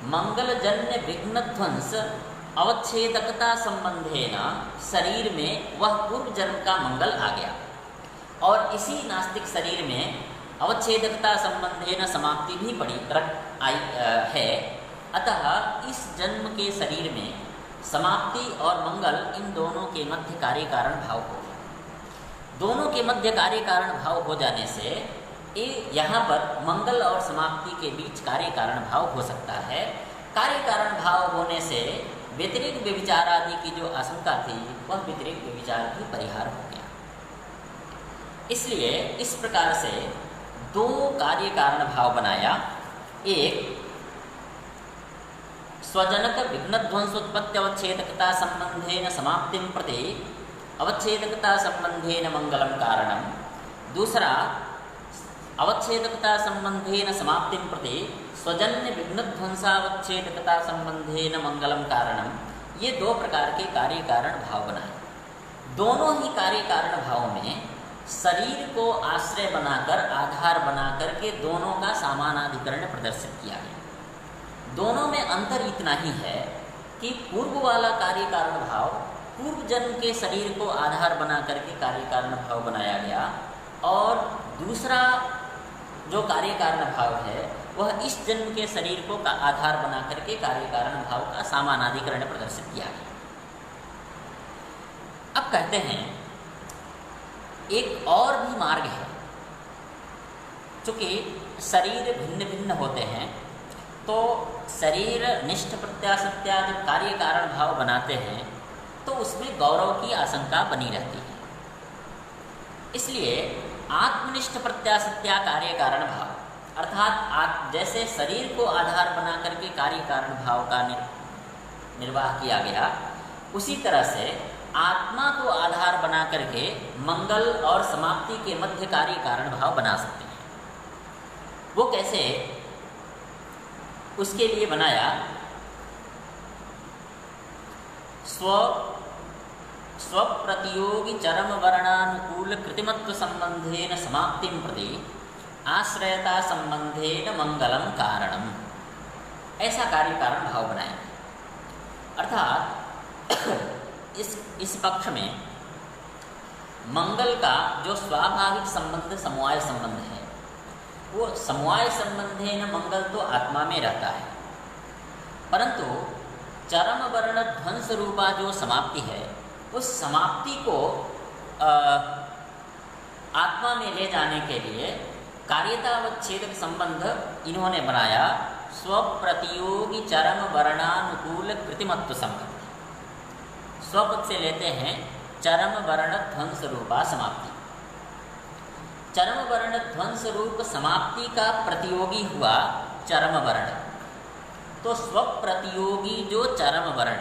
मंगलजन्य विघ्न ध्वंस अवच्छेदकता संबंधेन शरीर में वह पूर्व जन्म का मंगल आ गया, और इसी नास्तिक शरीर में अवच्छेदकता संबंधेन समाप्ति भी है। अतः इस जन्म के शरीर में समाप्ति और मंगल इन दोनों के मध्य कार्य कारण भाव हो गया। दोनों के मध्य कार्य कारण भाव हो जाने से यहाँ पर मंगल और समाप्ति के बीच कार्य कारण भाव हो सकता है। कार्य कारण भाव होने से व्यतिरिक्त व्यभिचार आदि की जो आशंका थी वह व्यतिरिक्त व्यभिचार भी परिहार हो गया। इसलिए इस प्रकार से दो कार्य कारण भाव बनाया। एक स्वजनक विघ्न ध्वंसोत्पत्ति अवच्छेदकता संबंधेन समाप्तिं प्रति अवच्छेदकता संबंधेन मंगलम कारणम। दूसरा अवच्छेदकता संबंधेन समाप्तिं प्रति स्वजन्य विघ्न ध्वंसावच्छेदकता संबंधेन मंगलम कारणम। ये दो प्रकार के कार्य कारण भाव बनाए। दोनों ही कार्य कारण भाव में शरीर को आश्रय बनाकर, आधार बनाकर के दोनों का समानाधिकरण प्रदर्शित किया गया। दोनों में अंतर इतना ही है कि पूर्व वाला कार्य कारण भाव पूर्व जन्म के शरीर को आधार बना करके कार्य कारण भाव बनाया गया, और दूसरा जो कार्य कारण भाव है वह इस जन्म के शरीर को का आधार बना करके कार्य कारण भाव का समानाधिकरण प्रदर्शित किया गया। अब कहते हैं एक और भी मार्ग है। चूँकि शरीर भिन्न भिन्न होते हैं तो शरीर निष्ठ प्रत्याशत्या जब कार्य कारण भाव बनाते हैं तो उसमें गौरव की आशंका बनी रहती है। इसलिए आत्मनिष्ठ प्रत्याशत्या कार्य कारण भाव, अर्थात जैसे शरीर को आधार बना करके कार्य कारण भाव का निर्वाह किया गया, उसी तरह से आत्मा को आधार बना करके मंगल और समाप्ति के मध्य कार्य कारण भाव बना सकते हैं। वो कैसे? उसके लिए बनाया स्वप्रतियोगी चरम वर्णानुकूल कृतिमत्व संबंधेन समाप्तिं प्रति आश्रयता संबंधेन मंगलम कारणम। ऐसा कार्य कारण भाव बनाया। अर्थात इस पक्ष में मंगल का जो स्वाभाविक संबंध समवाय संबंध है, वो समवाय संबंधेन मंगल तो आत्मा में रहता है, परंतु चरम वर्ण ध्वंस रूपा जो समाप्ति है उस समाप्ति को आत्मा में ले जाने के लिए कार्यतावच्छेदक संबंध इन्होंने बनाया स्वप्रतियोगी चरम वर्णानुकूल कृतिमत्व संबंध। स्वपद से लेते हैं चरम वर्ण ध्वंस रूपा समाप्ति। चरम वर्ण ध्वंस रूप समाप्ति का प्रतियोगी हुआ चरम वर्ण। तो स्वप्रतियोगी जो चरम वर्ण,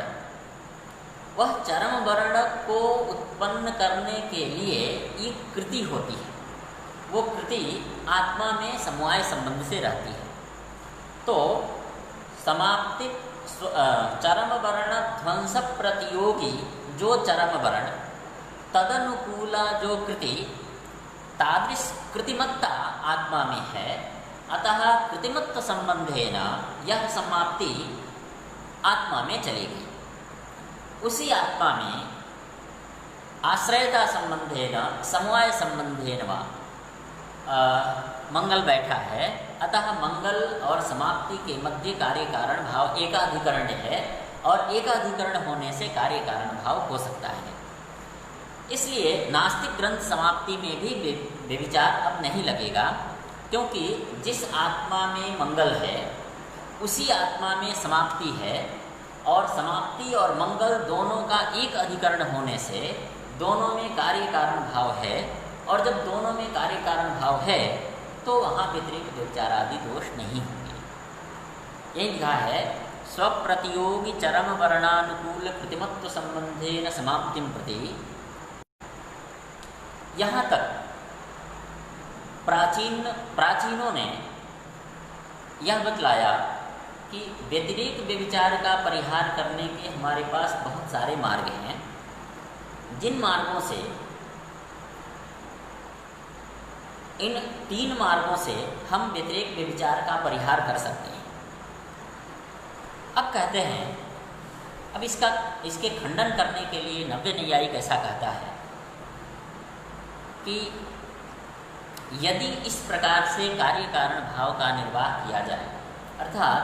वह चरम वर्ण को उत्पन्न करने के लिए एक कृति होती है। वो कृति आत्मा में समवाय संबंध से रहती है। तो समाप्ति चरम वर्ण ध्वंस प्रतियोगी जो चरम वर्ण, तदनुकूला जो कृति, तादृश कृतिमत्ता आत्मा में है। अतः कृतिमत्व संबंधेन यह समाप्ति आत्मा में चलेगी। उसी आत्मा में आश्रयता संबंधेन समवाय संबंधेन व मंगल बैठा है। अतः मंगल और समाप्ति के मध्य कार्य कारण भाव एकाधिकरण है, और एकाधिकरण होने से कार्य कारण भाव हो सकता है। इसलिए नास्तिक ग्रंथ समाप्ति में भी व्यभिचार अब नहीं लगेगा, क्योंकि जिस आत्मा में मंगल है उसी आत्मा में समाप्ति है, और समाप्ति और मंगल दोनों का एक अधिकरण होने से दोनों में कार्य कारण भाव है, और जब दोनों में कार्य कारण भाव है तो वहाँ व्यतिरिक्त व्यभिचार आदि दोष नहीं होंगे। यही लिखा है स्वप्रतियोगी चरम वर्णानुकूल कृतिमत्व संबंधेन समाप्तिं प्रति। यहाँ तक प्राचीनों ने यह बतलाया कि व्यतिरेक व्यभिचार का परिहार करने के हमारे पास बहुत सारे मार्ग हैं, जिन मार्गों से इन 3 मार्गों से हम व्यतिरेक व्यभिचार का परिहार कर सकते हैं। अब कहते हैं, अब इसके खंडन करने के लिए नव्य न्यायिक ऐसा कहता है कि यदि इस प्रकार से कार्य कारण भाव का निर्वाह किया जाए, अर्थात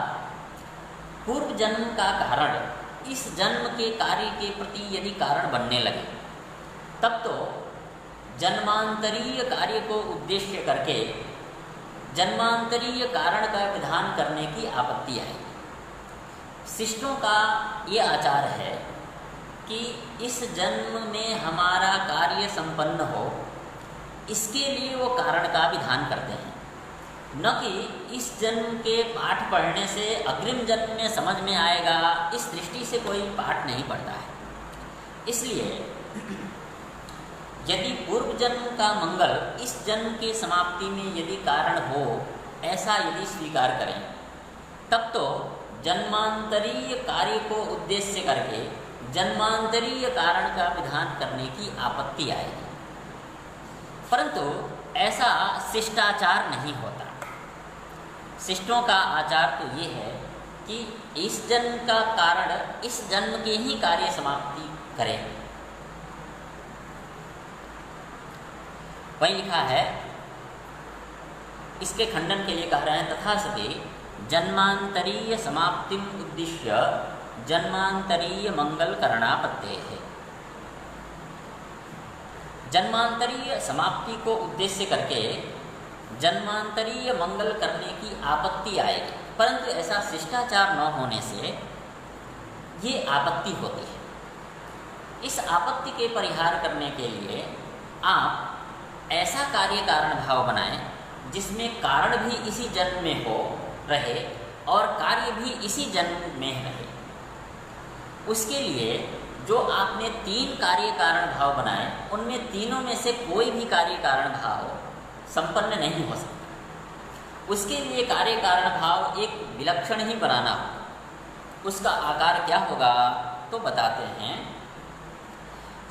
पूर्व जन्म का कारण इस जन्म के कार्य के प्रति यदि कारण बनने लगे, तब तो जन्मांतरीय कार्य को उद्देश्य करके जन्मांतरीय कारण का विधान करने की आपत्ति आएगी। शिष्टों का ये आचार है कि इस जन्म में हमारा कार्य संपन्न हो, इसके लिए वो कारण का विधान करते हैं, न कि इस जन्म के पाठ पढ़ने से अग्रिम जन्म में समझ में आएगा, इस दृष्टि से कोई पाठ नहीं पढ़ता है। इसलिए यदि पूर्व जन्म का मंगल इस जन्म के समाप्ति में यदि कारण हो, ऐसा यदि स्वीकार करें, तब तो जन्मांतरीय कार्य को उद्देश्य करके जन्मांतरीय कारण का विधान करने की आपत्ति आएगी। परंतु ऐसा शिष्टाचार नहीं होता। शिष्टों का आचार तो ये है कि इस जन्म का कारण इस जन्म के ही कार्य समाप्ति करें। वही लिखा है, इसके खंडन के लिए कह रहे हैं, तथा सति जन्मांतरीय समाप्तिम उद्देश्य जन्मांतरीय मंगल करणापत्ते है। जन्मांतरीय समाप्ति को उद्देश्य करके जन्मांतरीय मंगल करने की आपत्ति आएगी, परंतु ऐसा शिष्टाचार न होने से ये आपत्ति होती है। इस आपत्ति के परिहार करने के लिए आप ऐसा कार्य कारण भाव बनाएं जिसमें कारण भी इसी जन्म में हो रहे और कार्य भी इसी जन्म में रहे। उसके लिए जो आपने 3 कार्य कारण भाव बनाए, उनमें तीनों में से कोई भी कार्य कारण भाव संपन्न नहीं हो सकता। उसके लिए कार्य कारण भाव एक विलक्षण ही बनाना होगा। उसका आकार क्या होगा तो बताते हैं,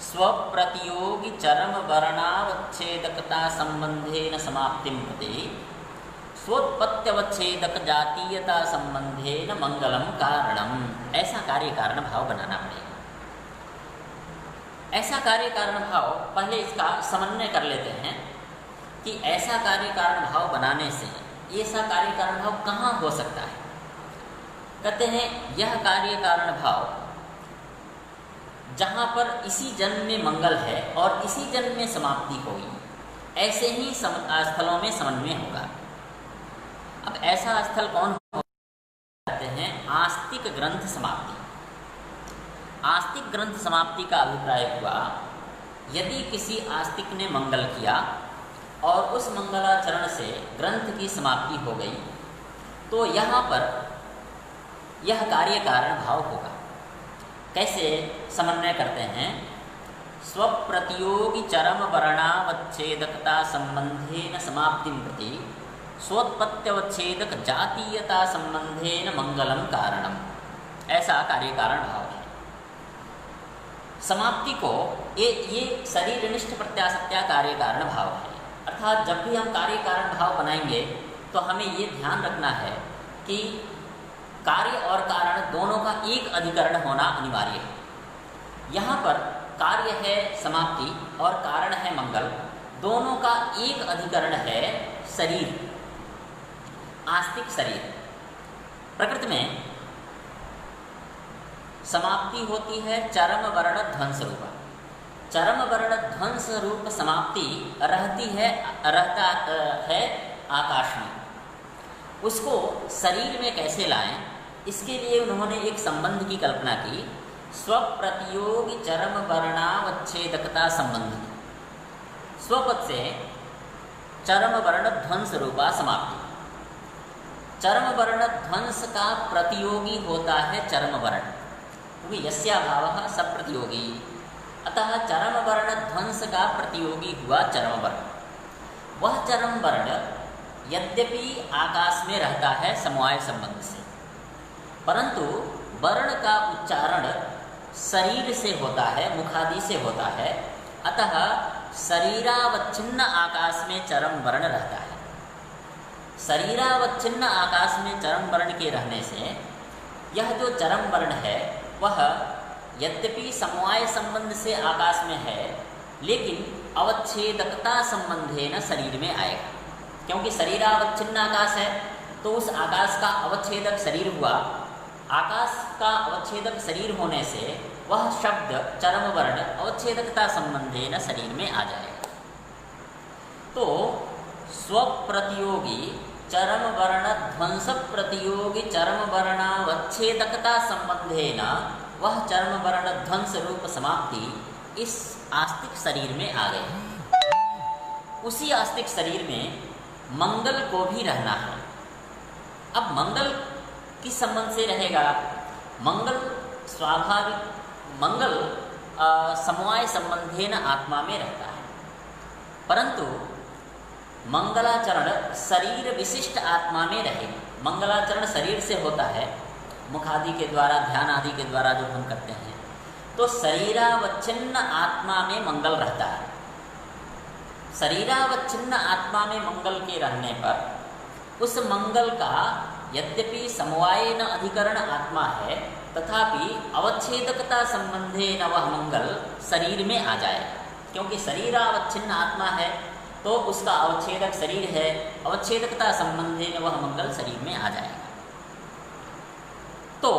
स्वप्रतियोगी चरम वर्णावच्छेदकता संबंधेन समाप्तिं प्रति स्वोत्पत्त्यवच्छेदक जातीयता संबंधेन मंगलम कारणम। ऐसा कार्य कारण भाव बनाना पड़ेगा। ऐसा कार्य कारण भाव, पहले इसका समन्वय कर लेते हैं कि ऐसा कार्य कारण भाव बनाने से ऐसा कार्य कारण भाव कहाँ हो सकता है। कहते हैं, यह कार्य कारण भाव जहाँ पर इसी जन्म में मंगल है और इसी जन्म में समाप्ति होगी, ऐसे ही स्थलों में समन्वय होगा। अब ऐसा स्थल कौन कहते हैं? आस्तिक ग्रंथ समाप्ति। आस्तिक ग्रंथ समाप्ति का अभिप्राय हुआ, यदि किसी आस्तिक ने मंगल किया और उस मंगलाचरण से ग्रंथ की समाप्ति हो गई, तो यहाँ पर यह कार्य कारण भाव होगा। कैसे समन्वय करते हैं? स्वप्रतियोगी चरम वर्णावच्छेदकता संबंधेन समाप्तिं प्रति स्वोत्पत्त्यवच्छेदक जातीयता संबंधेन मंगलम कारणम। ऐसा कार्य कारण भाव है। समाप्ति को ये शरीरनिष्ठ प्रत्याशत्या कार्य कारण भाव है। अर्थात जब भी हम कार्य कारण भाव बनाएंगे तो हमें ये ध्यान रखना है कि कार्य और कारण दोनों का एक अधिकरण होना अनिवार्य है। यहाँ पर कार्य है समाप्ति और कारण है मंगल, दोनों का एक अधिकरण है शरीर, आस्तिक शरीर। प्रकृति में समाप्ति होती है चरम वर्ण ध्वंस रूपा। चरम वर्ण ध्वंस रूप समाप्ति रहता है आकाश में। उसको शरीर में कैसे लाएं, इसके लिए उन्होंने एक संबंध की कल्पना की, स्वप्रतियोगी चरम वर्णावच्छेदकता संबंध। स्वपद से चरम वर्ण ध्वंस रूपा समाप्ति। चर्म वर्ण ध्वंस का प्रतियोगी होता है चर्म वर्ण, क्योंकि यस्याभावः स प्रतियोगी, अतः चर्म वर्ण ध्वंस का प्रतियोगी हुआ चर्म वर्ण। वह चर्म वर्ण यद्यपि आकाश में रहता है समवाय संबंध से, परंतु वर्ण का उच्चारण शरीर से होता है, मुखादि से होता है, अतः शरीरावच्छिन्न आकाश में चरम वर्ण रहता है। शरीरावच्छिन्न आकाश में चरम वर्ण के रहने से यह जो चरम वर्ण है वह यद्यपि समवाय संबंध से आकाश में है, लेकिन अवच्छेदकता संबंधेन शरीर में आएगा, क्योंकि शरीरावच्छिन्न आकाश है तो उस आकाश का अवच्छेदक शरीर हुआ। आकाश का अवच्छेदक शरीर होने से वह शब्द चरम वर्ण अवच्छेदकता संबंधेन शरीर में आ जाएगा। तो स्वप्रतियोगी चरम वर्ण ध्वंस प्रतियोगी चरम वर्णावच्छेदकता संबंधेन वह चरम वर्ण ध्वंस रूप समाप्ति इस आस्तिक शरीर में आ गई। उसी आस्तिक शरीर में मंगल को भी रहना है। अब मंगल किस संबंध से रहेगा? मंगल स्वाभाविक मंगल समवाय संबंधेन आत्मा में रहता है, परंतु मंगलाचरण शरीर विशिष्ट आत्मा में रहेगा। मंगलाचरण शरीर से होता है, मुखादि के द्वारा, ध्यान आदि के द्वारा जो हम करते हैं, तो शरीरावच्छिन्न आत्मा में मंगल रहता है। शरीरावच्छिन्न आत्मा में मंगल के रहने पर उस मंगल का यद्यपि समवायेन अधिकरण आत्मा है, तथापि अवच्छेदकता संबंधेन वह मंगल शरीर में आ जाएगा, क्योंकि शरीरावच्छिन्न आत्मा है तो उसका अवच्छेदक शरीर है, अवच्छेदकता संबंधेन वह मंगल शरीर में आ जाएगा। तो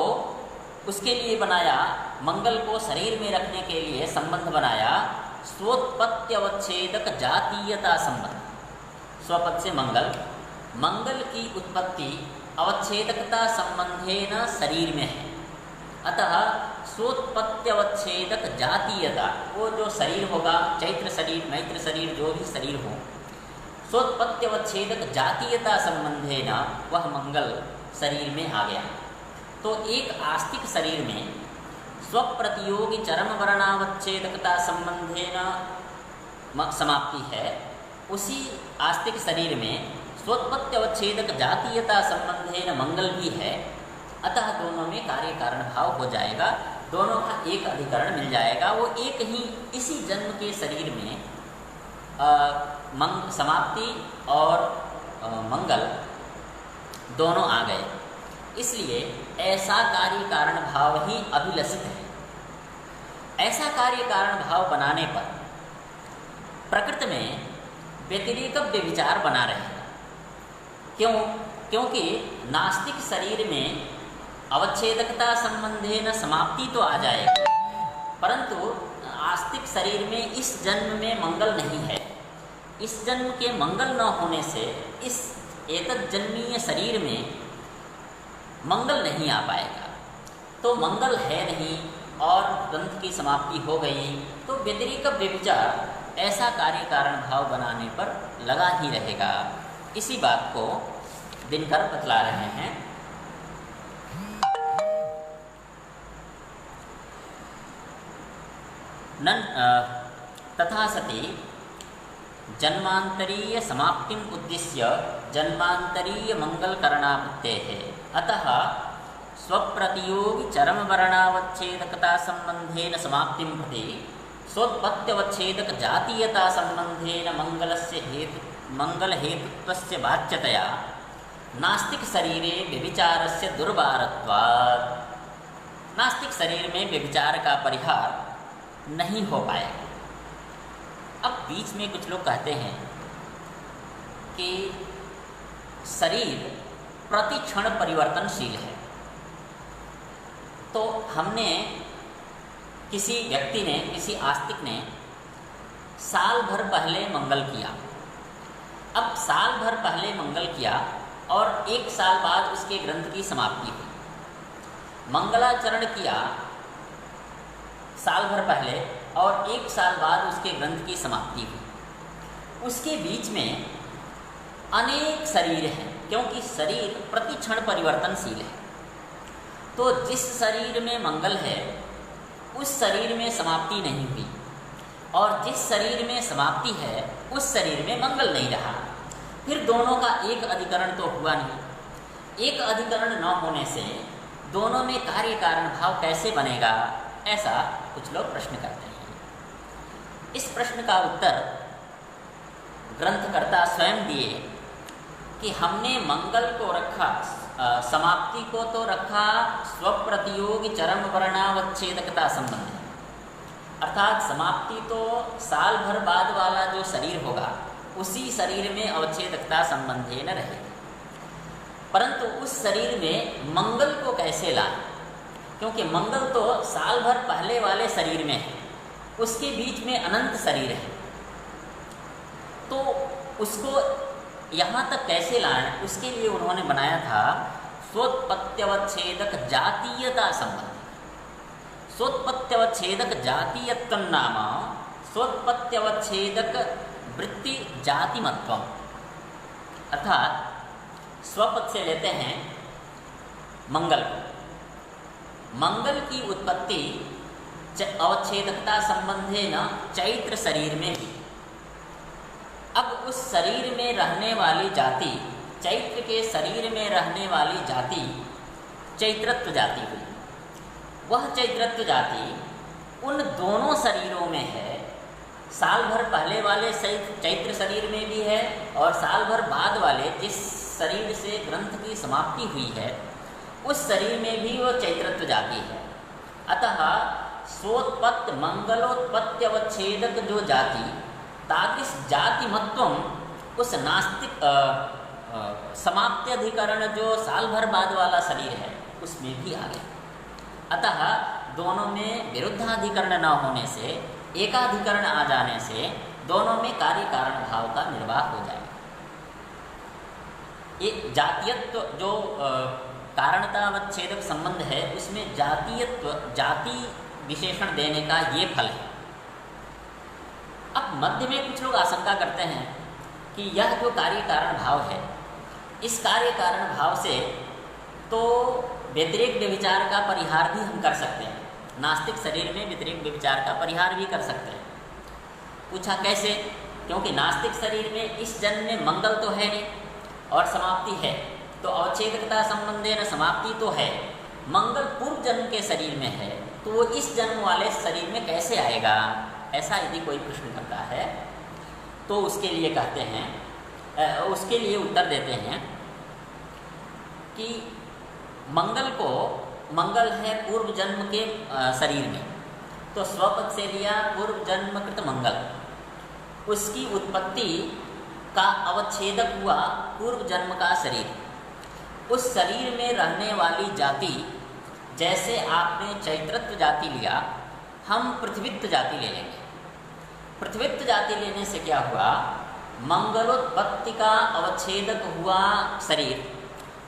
उसके लिए बनाया, मंगल को शरीर में रखने के लिए संबंध बनाया स्वोत्पत्त्यवच्छेदक जातीयता संबंध। स्वपद से मंगल, मंगल की उत्पत्ति अवच्छेदकता संबंधेन शरीर में है, अतः स्वोत्पत्त्यवच्छेदक जातीयता, वो जो शरीर होगा, चैत्र शरीर, मैत्र शरीर, जो भी शरीर हो, स्वोत्पत्त्यवच्छेदक जातीयता संबंधेन वह मंगल शरीर में आ गया। तो एक आस्तिक शरीर में स्वप्रतियोगी चरम वर्णावच्छेदकता संबंधेन समाप्ति है, उसी आस्तिक शरीर में स्वोत्पत्त्यवच्छेदक जातीयता संबंधेन मंगल भी है, अतः दोनों में कार्य कारण भाव हो जाएगा, दोनों का एक अधिकरण मिल जाएगा। वो एक ही इसी जन्म के शरीर में समाप्ति और मंगल दोनों आ गए, इसलिए ऐसा कार्य कारण भाव ही अभिलषित है। ऐसा कार्य कारण भाव बनाने पर प्रकृति में व्यतिरेक व्यभिचार बना रहेगा। क्यों? क्योंकि नास्तिक शरीर में अवच्छेदकता संबंधेन समाप्ति तो आ जाएगी, परंतु आस्तिक शरीर में इस जन्म में मंगल नहीं है। इस जन्म के मंगल न होने से इस एतत् जन्मीय शरीर में मंगल नहीं आ पाएगा। तो मंगल है नहीं और ग्रंथ की समाप्ति हो गई, तो व्यतिरेक व्यभिचार ऐसा कार्य कारण भाव बनाने पर लगा ही रहेगा। इसी बात को दिनकर बतला रहे हैं। तथा सति जन्मांतरीय समाप्तिम उद्देश्य जन्मांतरीय मंगल करणापत्तेः, अतः स्वप्रतियोगी चरम वर्णावच्छेदकता संबंधेन समाप्तिं प्रति स्वोत्पत्त्यवच्छेदक जातीयता संबंधेन मंगल हेतुत्वस्य वाच्यतया नास्तिक शरीरे व्यभिचारस्य दुर्वारत्वात्, नास्तिक शरीर में व्यभिचार का परिहार नहीं हो पाएगा। अब बीच में कुछ लोग कहते हैं कि शरीर प्रति क्षण परिवर्तनशील है, तो हमने किसी व्यक्ति ने, किसी आस्तिक ने साल भर पहले मंगल किया। अब साल भर पहले मंगल किया और एक साल बाद उसके ग्रंथ की समाप्ति हुई। मंगलाचरण किया साल भर पहले और एक साल बाद उसके ग्रंथ की समाप्ति हुई। उसके बीच में अनेक शरीर हैं, क्योंकि शरीर प्रति क्षण परिवर्तनशील है। तो जिस शरीर में मंगल है उस शरीर में समाप्ति नहीं हुई, और जिस शरीर में समाप्ति है उस शरीर में मंगल नहीं रहा। फिर दोनों का एक अधिकरण तो हुआ नहीं। एक अधिकरण न होने से दोनों में कार्य कारण भाव कैसे बनेगा, ऐसा कुछ लोग प्रश्न करते हैं। इस प्रश्न का उत्तर ग्रंथकर्ता स्वयं दिए कि हमने मंगल को रखा, समाप्ति को तो रखा स्वप्रतियोगी चरम वर्णावच्छेदकता संबंध है, अर्थात समाप्ति तो साल भर बाद वाला जो शरीर होगा उसी शरीर में अवच्छेदकता संबंधे न रहे, परंतु उस शरीर में मंगल को कैसे लाए, क्योंकि मंगल तो साल भर पहले वाले शरीर में है, उसके बीच में अनंत शरीर है, तो उसको यहाँ तक कैसे लाएं, उसके लिए उन्होंने बनाया था स्वोत्पत्त्यवच्छेदक जातीयता संबंध। स्वोत्पत्त्यवच्छेदक जातीयत्व नाम स्वोत्पत्त्यवच्छेदक वृत्ति जातिमत्वम, अर्थात स्वपद से लेते हैं मंगल को। मंगल की उत्पत्ति अवच्छेदकता संबंधे न चैत्र शरीर में भी। अब उस शरीर में रहने वाली जाति, चैत्र के शरीर में रहने वाली जाति चैत्रत्व जाति हुई। वह चैत्रत्व जाति उन दोनों शरीरों में है, साल भर पहले वाले चैत्र शरीर में भी है और साल भर बाद वाले जिस शरीर से ग्रंथ की समाप्ति हुई है उस शरीर में भी वह चैत्रत्व जाति है। अतः स्वोत्पत्त मंगलोत्पत्त्यवच्छेदक जो जाति, तादृश जातिमत्वम उस नास्तिक समाप्त्यधिकरण जो साल भर बाद वाला शरीर है उसमें भी आ गया। अतः दोनों में विरुद्धाधिकरण न होने से, एकाधिकरण आ जाने से दोनों में कार्य कारण भाव का निर्वाह हो जाएगा। एक जातीयत्व जो कारणतावच्छेदक संबंध है उसमें जातीयत्व, जाति विशेषण देने का ये फल है। अब मध्य में कुछ लोग आशंका करते हैं कि यह जो कार्य कारण भाव है, इस कार्य कारण भाव से तो व्यतिरेक व्यभिचार का परिहार भी हम कर सकते हैं, नास्तिक शरीर में व्यतिरेक व्यभिचार का परिहार भी कर सकते हैं। पूछा कैसे? क्योंकि नास्तिक शरीर में इस जन्म में मंगल तो है नहीं और समाप्ति है, तो अवच्छेदकता संबंधे न समाप्ति तो है, मंगल पूर्व जन्म के शरीर में है, तो वो इस जन्म वाले शरीर में कैसे आएगा, ऐसा यदि कोई प्रश्न करता है तो उसके लिए कहते हैं, उसके लिए उत्तर देते हैं कि मंगल है पूर्व जन्म के शरीर में, तो स्वपद से लिया पूर्व जन्म कृत मंगल, उसकी उत्पत्ति का अवच्छेदक हुआ पूर्व जन्म का शरीर। उस शरीर में रहने वाली जाति, जैसे आपने चैत्रत्व जाति लिया, हम पृथ्वीत्व जाति ले लेंगे। पृथ्वीत्व जाति लेने से क्या हुआ, मंगलोत्पत्ति का अवच्छेदक हुआ शरीर,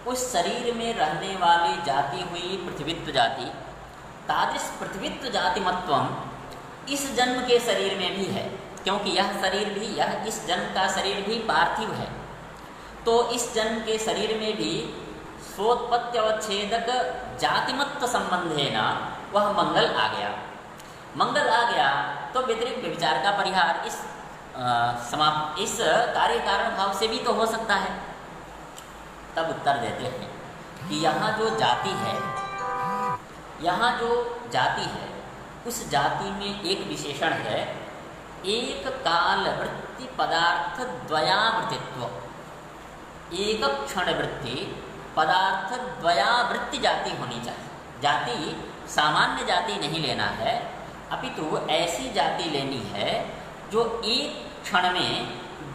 उस शरीर में रहने वाली जाति हुई पृथ्वीत्व जाति। तादृश पृथ्वीत्व जातिमत्वम इस जन्म के शरीर में भी है, क्योंकि यह शरीर भी, यह इस जन्म का शरीर भी पार्थिव है, तो इस जन्म के शरीर में भी स्वोत्पत्त्यवच्छेदक जातिमत्व संबंधे न वह मंगल आ गया। मंगल आ गया तो व्यतिरिक्त व्यभिचार का परिहार इस कार्य कारण भाव से भी तो हो सकता है। तब उत्तर देते हैं कि यहाँ जो जाति है उस जाति में एक विशेषण है, एक काल वृत्ति पदार्थ द्वयावृत्तित्व, एक क्षण वृत्ति पदार्थ द्वयावृत्ति जाति होनी चाहिए। जाति सामान्य जाति नहीं लेना है, अपितु ऐसी जाति लेनी है जो एक क्षण में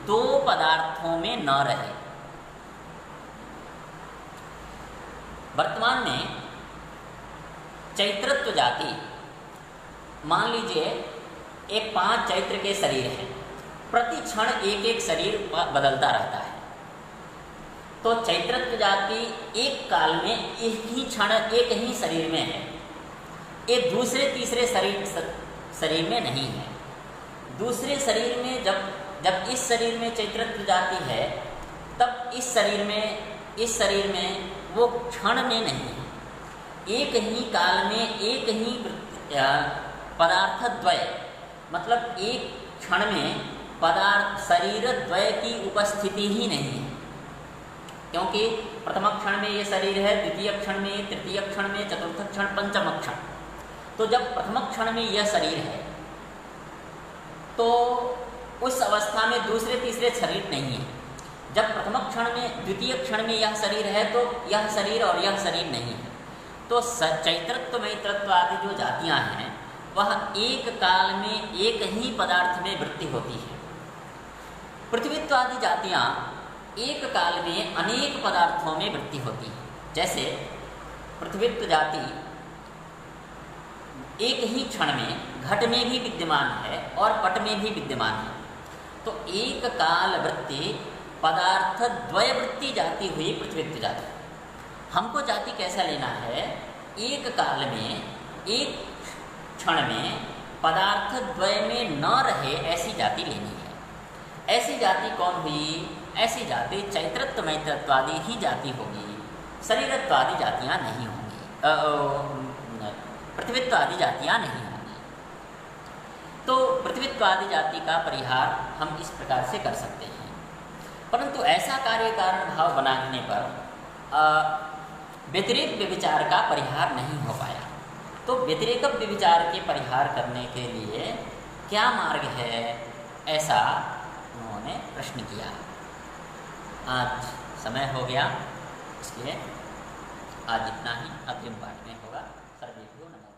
दो पदार्थों में न रहे। वर्तमान में चैत्रत्व जाति, मान लीजिए एक 5 चैत्र के शरीर हैं, प्रति क्षण एक एक शरीर बदलता रहता है, तो चैत्रत्व जाति एक काल में एक ही क्षण एक ही शरीर में है, एक दूसरे तीसरे शरीर में नहीं है। दूसरे शरीर में जब इस शरीर में चैत्रत्व जाति है तब इस शरीर में वो क्षण में नहीं है, एक ही काल में एक ही पदार्थ द्वय, मतलब एक क्षण में पदार्थ शरीर द्वय की उपस्थिति ही नहीं है। क्योंकि प्रथम क्षण में ये शरीर है, द्वितीय क्षण में, तृतीय क्षण में, चतुर्थ क्षण, पंचम क्षण। तो जब प्रथम क्षण में यह शरीर है तो उस अवस्था में दूसरे तीसरे शरीर नहीं है। जब प्रथम क्षण में, द्वितीय क्षण में यह शरीर है तो यह शरीर और यह शरीर नहीं है। तो चैत्रत्व मैत्रत्व आदि जो जातियां हैं वह एक काल में एक ही पदार्थ में वृत्ति होती है। पृथ्वीत्व आदि जातियां एक काल में अनेक पदार्थों में वृत्ति होती है। जैसे पृथ्वीत्व जाति एक ही क्षण में घट में भी विद्यमान है और पट में भी विद्यमान है। तो एक काल वृत्ति पदार्थ द्वय वृत्ति जाति हुई पृथ्वीत्व जाति। हमको जाति कैसा लेना है, एक काल में एक क्षण में पदार्थ द्वय में न रहे ऐसी जाति लेनी है। ऐसी जाति कौन हुई, ऐसी जाति चैत्रत्व मैत्रत्वादि ही जाति होगी, शरीरत्वादि जातियाँ नहीं होंगी, पृथ्वीत्व आदि जातियाँ नहीं होंगी। तो पृथ्वीत्व आदि जाति का परिहार हम इस प्रकार से कर सकते हैं। परंतु ऐसा कार्य कारण भाव बनाने पर व्यतिरेक व्यभिचार का परिहार नहीं हो पाया। तो व्यतिरेक व्यभिचार के परिहार करने के लिए क्या मार्ग है, ऐसा उन्होंने प्रश्न किया। आज समय हो गया, इसलिए आज इतना ही, अग्रिम पाठ में होगा। सर्वेभ्यो नमः।